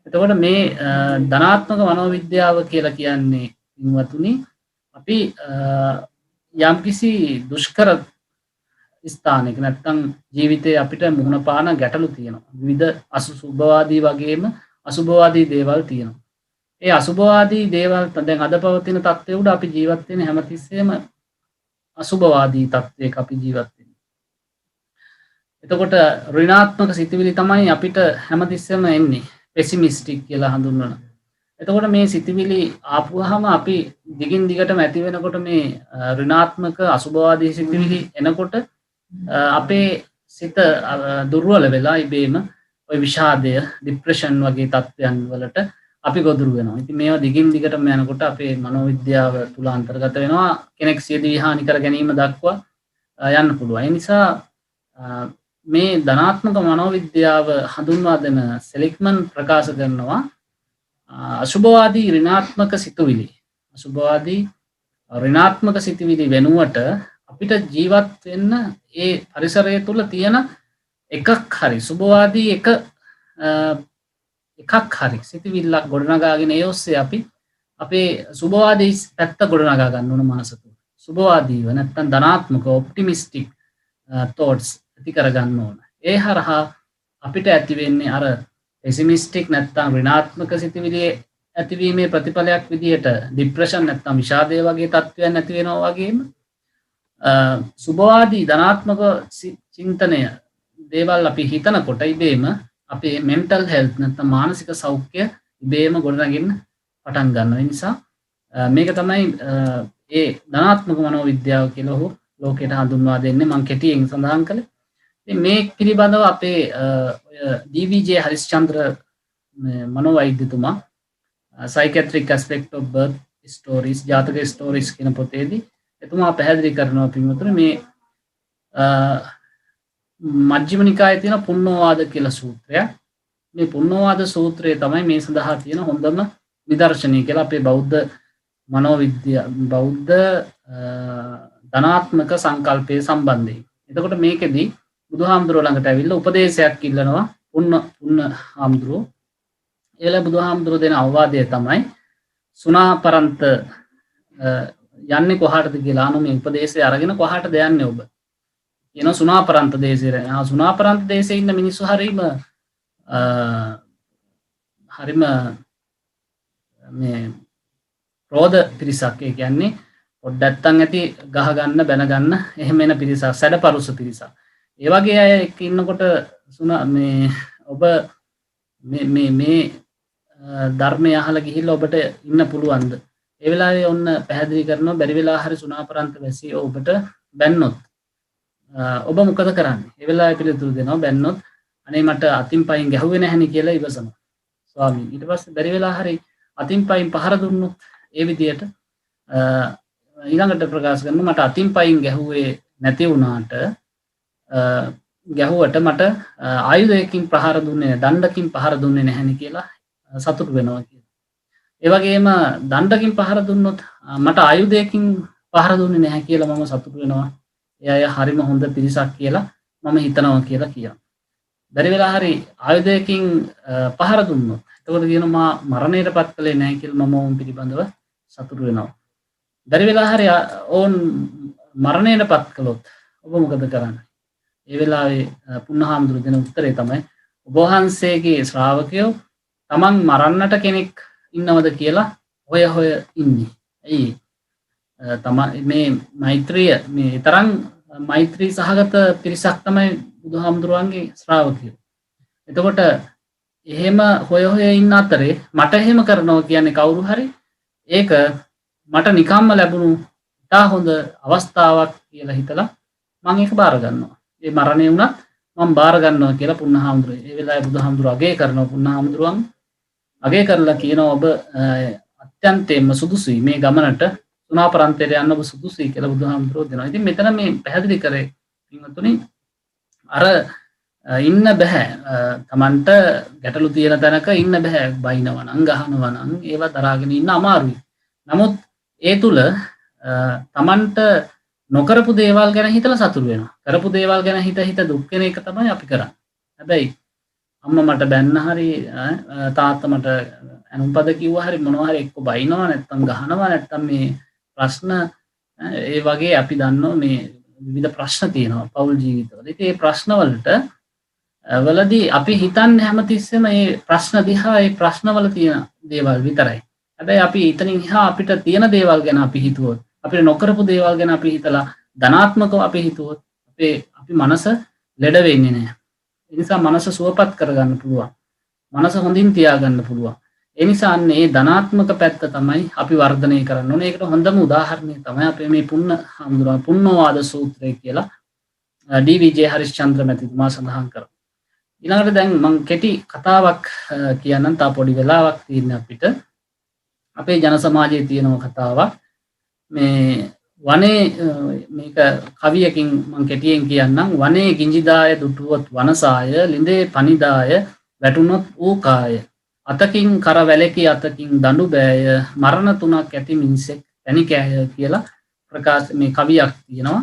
එතකොට මේ ධනාත්මක මනෝවිද්‍යාව කියලා කියන්නේ ඉන්වතුනි අපි යම්කිසි දුෂ්කර ස්ථානයක නැත්නම් ජීවිතේ අපිට මුහුණ පාන ගැටලු තියෙනවා. විවිධ අසුභවාදී වගේම අසුභවාදී දේවල් තියෙනවා. ඒ අසුභවාදී දේවල් දැන් අද පවතින තත්ත්වය උඩ අපි ජීවත් වෙන හැමතිස්සෙම අසුභවාදී තත්ත්වයක අපි ජීවත් වෙන්නේ. එතකොට ඍණාත්මක සිතුවිලි තමයි අපිට හැමතිස්සෙම එන්නේ. pessimistic කියලා හඳුන්වන. එතකොට මේ සිතුවිලි ආපුවාම අපි දිගින් දිගටම ඇති වෙනකොට මේ ඍණාත්මක අසුභවාදී සිතුවිලි එනකොට අපේ සිත දුර්වල වෙලා ඉබේම ඔය විෂාදය, ડિප්‍රෙෂන් වගේ තත්ත්වයන් වලට අපි ගොදුරු වෙනවා. ඉතින් මේවා දිගින් දිගටම යනකොට අපේ මනෝවිද්‍යාව තුල අන්තර්ගත වෙනවා. කෙනෙක් සියදිවි හානි කර ගැනීම දක්වා යන්න පුළුවන්. ඒ නිසා මේ ධනාත්මක මනෝවිද්‍යාව හඳුන්වා දෙන සෙලිග්මන් ප්‍රකාශ කරනවා අසුභවාදී ඍණාත්මක සිතුවිලි. අසුභවාදී ඍණාත්මක සිතුවිලි වෙනුවට අපිට ජීවත් වෙන්න ඒ පරිසරය තුල තියෙන එකක් හරි සුභවාදී එකක් හරි සිතුවිල්ලක් ගොඩනගාගෙන ඒ ඔස්සේ අපි අපේ සුභවාදී පැත්ත ගොඩනගා ගන්න ඕන මනස තුල. සුභවාදීව නැත්නම් ධනාත්මක ඔප්ටිමිස්ටික් thoughts ඇති කර ගන්න ඕන. ඒ හරහා අපිට ඇති වෙන්නේ අර pessimistic නැත්නම් ඍණාත්මක සිතුවිලි ඇතිවීමේ ප්‍රතිඵලයක් විදිහට ડિප්‍රෙෂන් නැත්නම් විෂාදය වගේ තත්ත්වයන් ඇති වෙනවා වගේම සුභවාදී ධනාත්මක චින්තනය දේවල් අපි හිතනකොට ඉබේම අපේ mental health නැත්නම් මානසික සෞඛ්‍ය ඉබේම ගොඩනගින්න පටන් ගන්නවා. ඒ නිසා මේක තමයි ඒ ධනාත්මක මනෝවිද්‍යාව කියලා ලෝකයට හඳුන්වා දෙන්නේ. මම කෙටියෙන් සඳහන් කළේ. ඉතින් මේ පිළිබඳව අපේ ඩී.වී.ජේ හරිස්චන්ද්‍ර මනෝවෛද්‍යතුමා psychiatric aspect of birth stories Jataka stories කියන පොතේදී එතුමා පැහැදිලි කරනවා පින්වතුනි මේ මජ්ක්‍ධිම නිකායේ තියෙන පුන්නෝවාද කියලා සූත්‍රය. මේ පුන්නෝවාද සූත්‍රය තමයි මේ සඳහා තියෙන හොඳම නිදර්ශනය කියලා අපේ බෞද්ධ මනෝවිද්‍යාව බෞද්ධ ධනාත්මක සංකල්පයේ සම්බන්ධයෙන්. එතකොට මේකෙදි බුදුහාමුදුරුවෝ ළඟට ඇවිල්ලා උපදේශයක් ඉල්ලනවා පුන්න හාමුදුරුවෝ. එළ බුදුහාමුදුරුවෝ දෙන අවවාදය තමයි සුණාපරන්ත යන්නේ කොහාටද කියලා. අනු මේ උපදේශය අරගෙන කොහාටද යන්නේ ඔබ? කියන සුණාපරන්ත දේශේ. සුණාපරන්ත දේශේ ඉන්න මිනිස්සු හරීම මේ රෝධ පිරිසක්. ඒ කියන්නේ පොඩ්ඩක් ඇති ගහ ගන්න බැන ගන්න එහෙම එන පිරිසක්, සැඩපරුස පිරිසක්. ඒ වගේ අය එක්ක ඉන්නකොට මේ ඔබ මේ ධර්මය අහලා ගිහිල්ලා ඔබට ඉන්න පුළුවන්ද? ඒ වෙලාවේ ඔන්න පැහැදිලි කරනවා බැරි වෙලා හරි සුණාපරන්ත වැසියෝ ඔබට බැන්නොත් ඔබ මොකද කරන්නේ? ඒ වෙලාවේ පිළිතුරු දෙනවා බැන්නොත් අනේ මට අතින් පයින් ගැහුවේ නැහැනේ කියලා ඉවසනවා. ස්වාමීන් ඊට පස්සේ බැරි වෙලා හරි අතින් පයින් පහර දුන්නොත් ඒ විදියට ඊළඟට ප්‍රකාශ කරනවා මට අතින් පයින් ගැහුවේ නැති වුණාට ගැහුවට මට ආයුධයකින් ප්‍රහාර දුන්නේ දණ්ඩකින් පහර දුන්නේ නැහැනේ කියලා සතුටු වෙනවා කියලා. ඒ වගේම දණ්ඩකින් පහර දුන්නොත් මට ආයුධයකින් පහර දුන්නේ නැහැ කියලා මම සතුටු වෙනවා. ඒ අය හරිම හොඳ පිරිසක් කියලා මම හිතනවා කියලා කියනවා. බැරි වෙලා හරි ආයුධයකින් පහර දුන්නොත් එතකොට කියනවා මරණයටපත් කළේ නැහැ කියලා මම ඔවුන් පිළිබඳව සතුටු වෙනවා. බැරි වෙලා හරි ඔවුන් මරණයටපත් කළොත් ඔබ මොකද කරන්නේ? ඒ වෙලාවේ පුන්නහාමුදුරු දෙන උත්තරේ තමයි ඔබ වහන්සේගේ ශ්‍රාවකයෝ තමන් මරන්නට කෙනෙක් ඉන්නවද කියලා හොය හොය ඉන්නේ. ඇයි? මේ මෛත්‍රිය මේ තරම් මෛත්‍රී සහගත පිරිසක් තමයි බුදුහාමුදුරුවන්ගේ ශ්‍රාවකයෝ. එතකොට එහෙම හොය හොය ඉන්න අතරේ මට එහෙම කරනවා කියන්නේ කවුරු හරි ඒක මට නිකම්ම ලැබුණු ඉතා හොඳ අවස්ථාවක් කියලා හිතලා මම ඒක බාර ගන්නවා. ඒ මරණය වුණත් මම බාර ගන්නවා කියලා පුන්නහාමුදුරුවෝ ඒ වෙලාවේ බුදුහාමුදුරුවෝ අගය කරනවා. පුන්නහාමුදුරුවන් අගය කරලා කියනවා ඔබ අත්‍යන්තයෙන්ම සුදුසුයි මේ ගමනට සුණාපරන්තයට යන්න ඔබ සුදුසුයි කියලා බුදුහාමුදුරුවෝ දෙනවා. ඉතින් මෙතන මේ පැහැදිලි කරේ පින්වතුනි අර ඉන්න බෑ තමන්ට ගැටලු තියෙන තැනක ඉන්න බෑ බයිනවා නම් ගහනවා නම් ඒවා දරාගෙන ඉන්න අමාරුයි. නමුත් ඒ තුල තමන්ට නොකරපු දේවල් ගැන හිතලා සතුටු වෙනවා. කරපු දේවල් ගැන හිත දුක් වෙන එක තමයි අපි කරන්නේ. හැබැයි අම්මා මට බැන්න හරි තාත්තා මට අනුපද කිව්වා හරි මොනවා හරි එක්ක බයිනවා නැත්තම් ගහනවා නැත්තම් මේ ප්‍රශ්න ඒ වගේ අපි දන්නවා මේ විවිධ ප්‍රශ්න තියෙනවා පෞල් ජීවිතවල. ඉතින් මේ ප්‍රශ්න වලට වලදී අපි හිතන්නේ හැමතිස්සෙම මේ ප්‍රශ්න දිහා මේ ප්‍රශ්නවල තියෙන දේවල් විතරයි. හැබැයි අපි ඉතින් එහා අපිට තියෙන දේවල් ගැන අපි හිතුවොත් අපිට නොකරපු දේවල් ගැන අපි හිතලා ධනාත්මකව අපි හිතුවොත් අපි මනස ලෙඩ වෙන්නේ නැහැ. ඒ නිසා මනස සුවපත් කරගන්න පුළුවන්. මනස හොඳින් තියාගන්න පුළුවන්. ඒ නිසා මේ ධනාත්මක පැත්ත තමයි අපි වර්ධනය කරන්න ඕනේ. ඒකට හොඳම උදාහරණය තමයි අපේ මේ පුන්නවාද සූත්‍රය කියලා ඩී.වී.ජේ හරිශ්චන්ද්‍ර මැතිතුමා සඳහන් කරා. ඊළඟට දැන් මම කෙටි කතාවක් කියන්නම්. තා පොඩි වෙලාවක් තියෙන අපිට අපේ ජන සමාජයේ තියෙන කතාවක්. මේ වනේ මේක කවියකින් මම කෙටියෙන් කියන්නම්. වනේ ගිංජිදාය දුටුවොත් වනසාය ලිඳේ පනිදාය වැටුනොත් ඌකාය අතකින් කර වැලකි අතකින් දඬු බෑය මරණ තුනක් ඇති මිනිසෙක් පැණිකෑය කියලා ප්‍රකාශ මේ කවියක් තියෙනවා.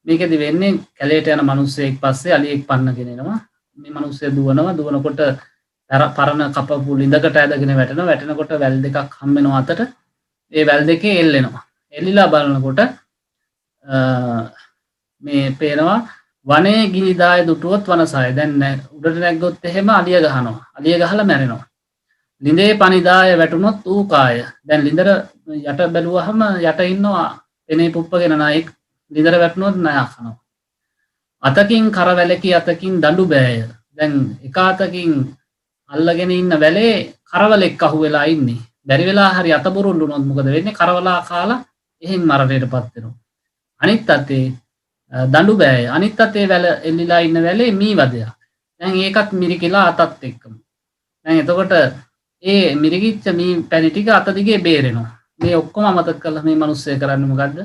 මේකෙදි වෙන්නේ කැලේට යන මිනිස්සෙක් පස්සේ අලියෙක් පන්නගෙන එනවා. මේ මිනිස්සයා දුවනකොට පරණ කපපු ලිඳකට ඇදගෙන වැටෙනකොට වැල් දෙකක් හම්බ වෙනවා අතට. ඒ වැල් දෙකේ එල්ලෙනවා. එල්ලිලා බලනකොට මේ පේනවා වනේ ගිනිදාය දුටුවොත් වනසාය. දැන් උඩට නැග්ගොත් එහෙම අලිය ගහනවා. අලිය ගහලා මැරෙනවා. ලිඳේ පනිදාය වැටුනොත් ඌකාය. දැන් ලිඳර යට බැලුවහම යට ඉන්නවා එනේ පුප්පගෙන නායක ලිඳර වැටුනොත් නායක කනවා. අතකින් කර වැලකි අතකින් දඬු බෑය. දැන් එක අතකින් අල්ලගෙන ඉන්න වැලේ කරවලෙක් අහුවෙලා ඉන්නේ. බැරි වෙලා හරි අත බුරුල් වුණොත් මොකද වෙන්නේ? කරවලා කාලා එහෙන් මරණයටපත් වෙනවා. අනිත් අතේ දඬු බෑය. අනිත් අතේ වැල එල්ලිලා ඉන්න වැලේ මී වදයක්. දැන් ඒකත් මිරිකිලා අතත් එක්කම. දැන් එතකොට ඒ මිරිකිච්ච මී පැණි ටික අත දිගේ බේරෙනවා. මේ ඔක්කොම අමතක කරලා මේ මිනිස්සු කරන්නේ මොකද්ද?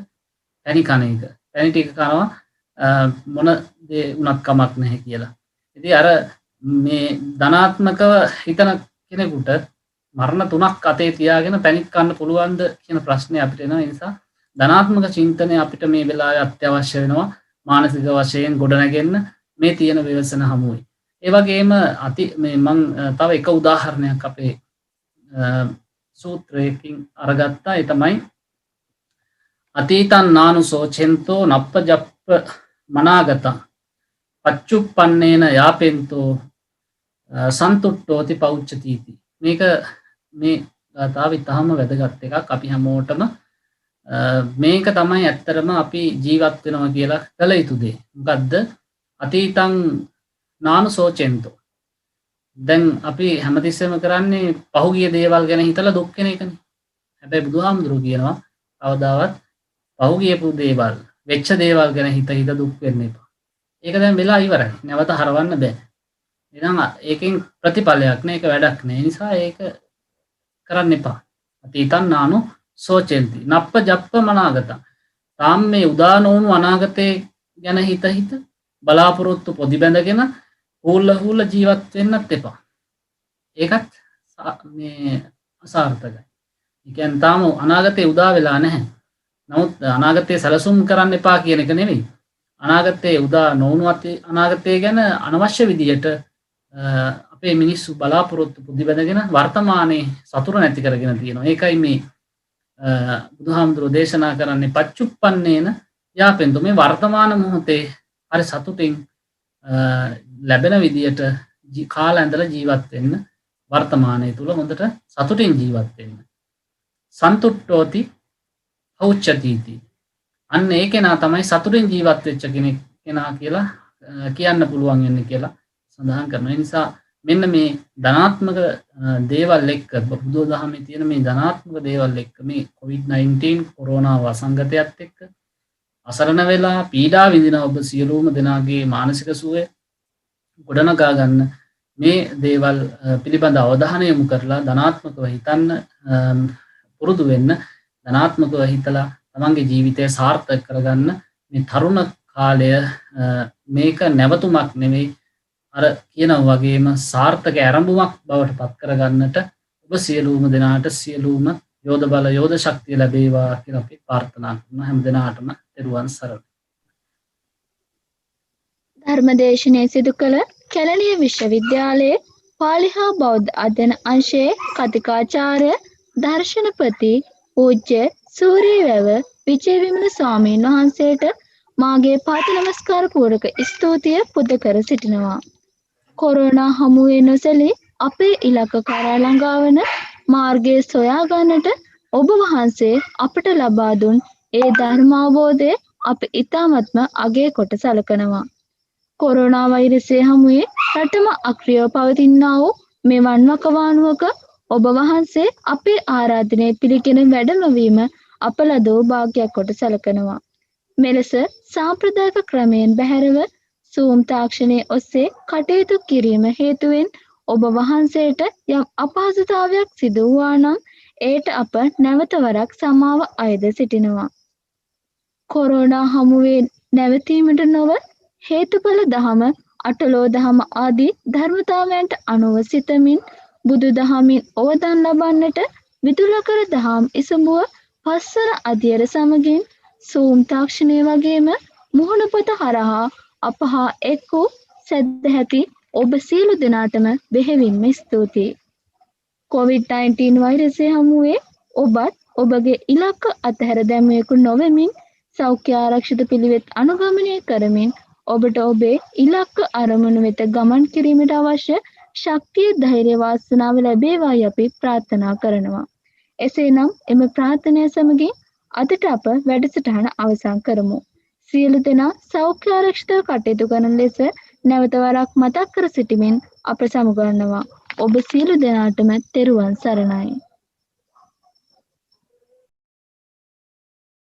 පැණි කන එක. පැණි ටික කනවා මොන දේ උනත් කමක් නැහැ කියලා. ඉතින් අර මේ ධනාත්මකව හිතන කෙනෙකුට මරණ තුනක් අතේ තියාගෙන පැණි කන්න පුළුවන්ද කියන ප්‍රශ්නේ අපිට එනවා. ඒ නිසා ධනාත්මක චින්තනය අපිට මේ වෙලාවේ අත්‍යවශ්‍ය වෙනවා. මානසික වශයෙන් ගොඩනගෙන්න මේ තියෙන ව්‍යසන හමුවේ. ඒ වගේම මේ මම තව එක උදාහරණයක් අපේ සූත්‍රයකින් අරගත්තා. ඒ තමයි අතීතං නානුසෝ චෙන්තෝ නප්පජප්ප මනාගතං පච්චුප්පන්නේන යාපෙන්තෝ සන්තුට්ඨෝති පෞච්චතිති. මේක මේ ගාථාව ඉතාම වැදගත් එකක්. අපි හැමෝටම මේක තමයි ඇත්තරම අපි ජීවත් වෙනවා කියලා කළ යුතු දේ. මොකද්ද? අතීතං නානුසෝ චෙන්තෝ. දැන් අපි හැමතිස්සෙම කරන්නේ පහුගිය දේවල් ගැන හිතලා දුක් වෙන එකනේ. හැබැයි බුදුහාමුදුරුවෝ කියනවා කවදාවත් පහුගියපු දේවල් වෙච්ච දේවල් ගැන හිත දුක් වෙන්න එපා. ඒක දැන් වෙලා ඉවරයි. නැවත හරවන්න බෑ. එහෙනම් ඒකෙන් ප්‍රතිඵලයක් නෑ, ඒක වැඩක් නෑ. ඒ නිසා ඒක කරන්න එපා. අතීතං නානු සෝචෙන්ති. නප්ප ජප්ප මනාගතං. තාම මේ උදා නොවුණු අනාගතේ ගැන හිත බලාපොරොත්තු පොදි බැඳගෙන හූල්ල ජීවත් වෙන්නත් එපා. ඒකත් මේ අසාර්ථකයි. ඒ කියන්නේ තාම අනාගතේ උදා වෙලා නැහැ. නමුත් අනාගතේ සැලසුම් කරන්න එපා කියන එක නෙවෙයි. අනාගතේ උදා නොවුණු අනාගතය ගැන අනවශ්‍ය විදියට අපේ මිනිස්සු බලාපොරොත්තු පුදි බැඳගෙන වර්තමානයේ සතුට නැති කරගෙන තියෙනවා. ඒකයි මේ බුදුහාමුදුරුවෝ දේශනා කරන්නේ පච්චුප්පන්නේන යාපෙන්තු. මේ වර්තමාන මොහොතේ හරි සතුටින් ලැබෙන විදියට කාලා ඇඳලා ජීවත් වෙන්න, වර්තමානයේ තුල හොඳට සතුටින් ජීවත් වෙන්න. සන්තුට්ඨෝති පෞච්චතිති. අන්න ඒ කෙනා තමයි සතුටින් ජීවත් වෙච්ච කෙනා කියලා කියන්න පුළුවන් වෙන්නේ කියලා සඳහන් කරනවා. ඒ නිසා මෙන්න මේ ධනාත්මක දේවල් එක්ක බුදුදහමේ තියෙන මේ ධනාත්මක දේවල් එක්ක මේ COVID-19 කොරෝනා වසංගතයත් එක්ක අසරණ වෙලා පීඩා විඳින ඔබ සියලුම දෙනාගේ මානසික සුවය ගොඩනගා ගන්න මේ දේවල් පිළිබඳ අවධානය යොමු කරලා ධනාත්මකව හිතන්න පුරුදු වෙන්න, ධනාත්මකව හිතලා තමන්ගේ ජීවිතය සාර්ථක කරගන්න. මේ තරුණ කාලය මේක නැවතුමක් නෙවෙයි, අර කියන වගේම සාර්ථක ආරම්භයක් බවට පත් කරගන්නට ඔබ සියලුම දෙනාට සියලුම යෝධ බල යෝධ ශක්තිය ලැබේවා කියලා අපි ප්‍රාර්ථනා කරනවා. හැම දිනාටම තෙරුවන් සරණයි. ධර්මදේශනයේ සිදු කළ කැලණිය විශ්වවිද්‍යාලයේ පාලි හා බෞද්ධ අධ්‍යයන අංශයේ කතිකාචාර්ය දර්ශනපති පූජ්‍ය සූරීවැව විජය විමල ස්වාමීන් වහන්සේට මාගේ පාද නමස්කාර පූර්වක ස්තුතිය පුද කර සිටිනවා. කොරෝනා හමුවේ නොසැලී අපේ ඉලක්ක කරා ළඟා වන මාර්ගය සොයා ගන්නට ඔබ වහන්සේ අපට ලබා දුන් ඒ ධර්මාවබෝධය අප ඉතාමත්ම අගය කොට සලකනවා. කොරෝනා වෛරසය හමුවේ රටම අක්‍රියව පවතිනා වූ මෙවන් වකවානුවක ඔබ වහන්සේ අපේ ආරාධනය පිළිගෙන වැඩමවීම අප ලදෝ භාග්‍යයක් කොට සලකනවා. මෙලෙස සාම්ප්‍රදායික ක්‍රමයෙන් බැහැරව සූම් තාක්ෂණයේ ඔස්සේ කටයුතු කිරීම හේතුවෙන් ඔබ වහන්සේට යම් අපහසුතාවයක් සිදු වූවා නම් ඒට අප නැවත වරක් සමාව අයද සිටිනවා. කොරෝනා හමුවේ නැවතීමට නොව හේතුඵල දහම, අටලෝ දහම ආදී ධර්මතාවයන්ට අනුව සිතමින් බුදු දහමින් ඕදන් ලබන්නට විදුලකර දහම් ඉසඹුව පස්වන අධියර සමගින් සූම් තාක්ෂණය වගේම මුහුණපොත හරහා අපහා එක් වූ සැදැහැති ඔබ සියලු දෙනාටම බෙහෙවින්ම ස්තුතියි. COVID-19 වෛරසය හමුවේ ඔබත් ඔබගේ ඉලක්ක අතහැර දැමුවෙකු නොවෙමින් සෞඛ්‍ය ආරක්ෂිත පිළිවෙත් අනුගමනය කරමින් ඔබට ඔබේ ඉලක්ක අරමුණු වෙත ගමන් කිරීමට අවශ්‍ය ශක්තිය, ධෛර්ය, වාසනාව ලැබේවායි අපි ප්‍රාර්ථනා කරනවා. එසේනම් එම ප්‍රාර්ථනය සමගින් අදට අප වැඩසටහන අවසන් කරමු. සියලු දෙනා සෞඛ්‍ය ආරක්ෂිතව කටයුතු කරන ලෙස නැවත වරක් මතක් කර සිටිමින් අප සමුගන්නවා. ඔබ සියලු දෙනාටම තෙරුවන් සරණයි.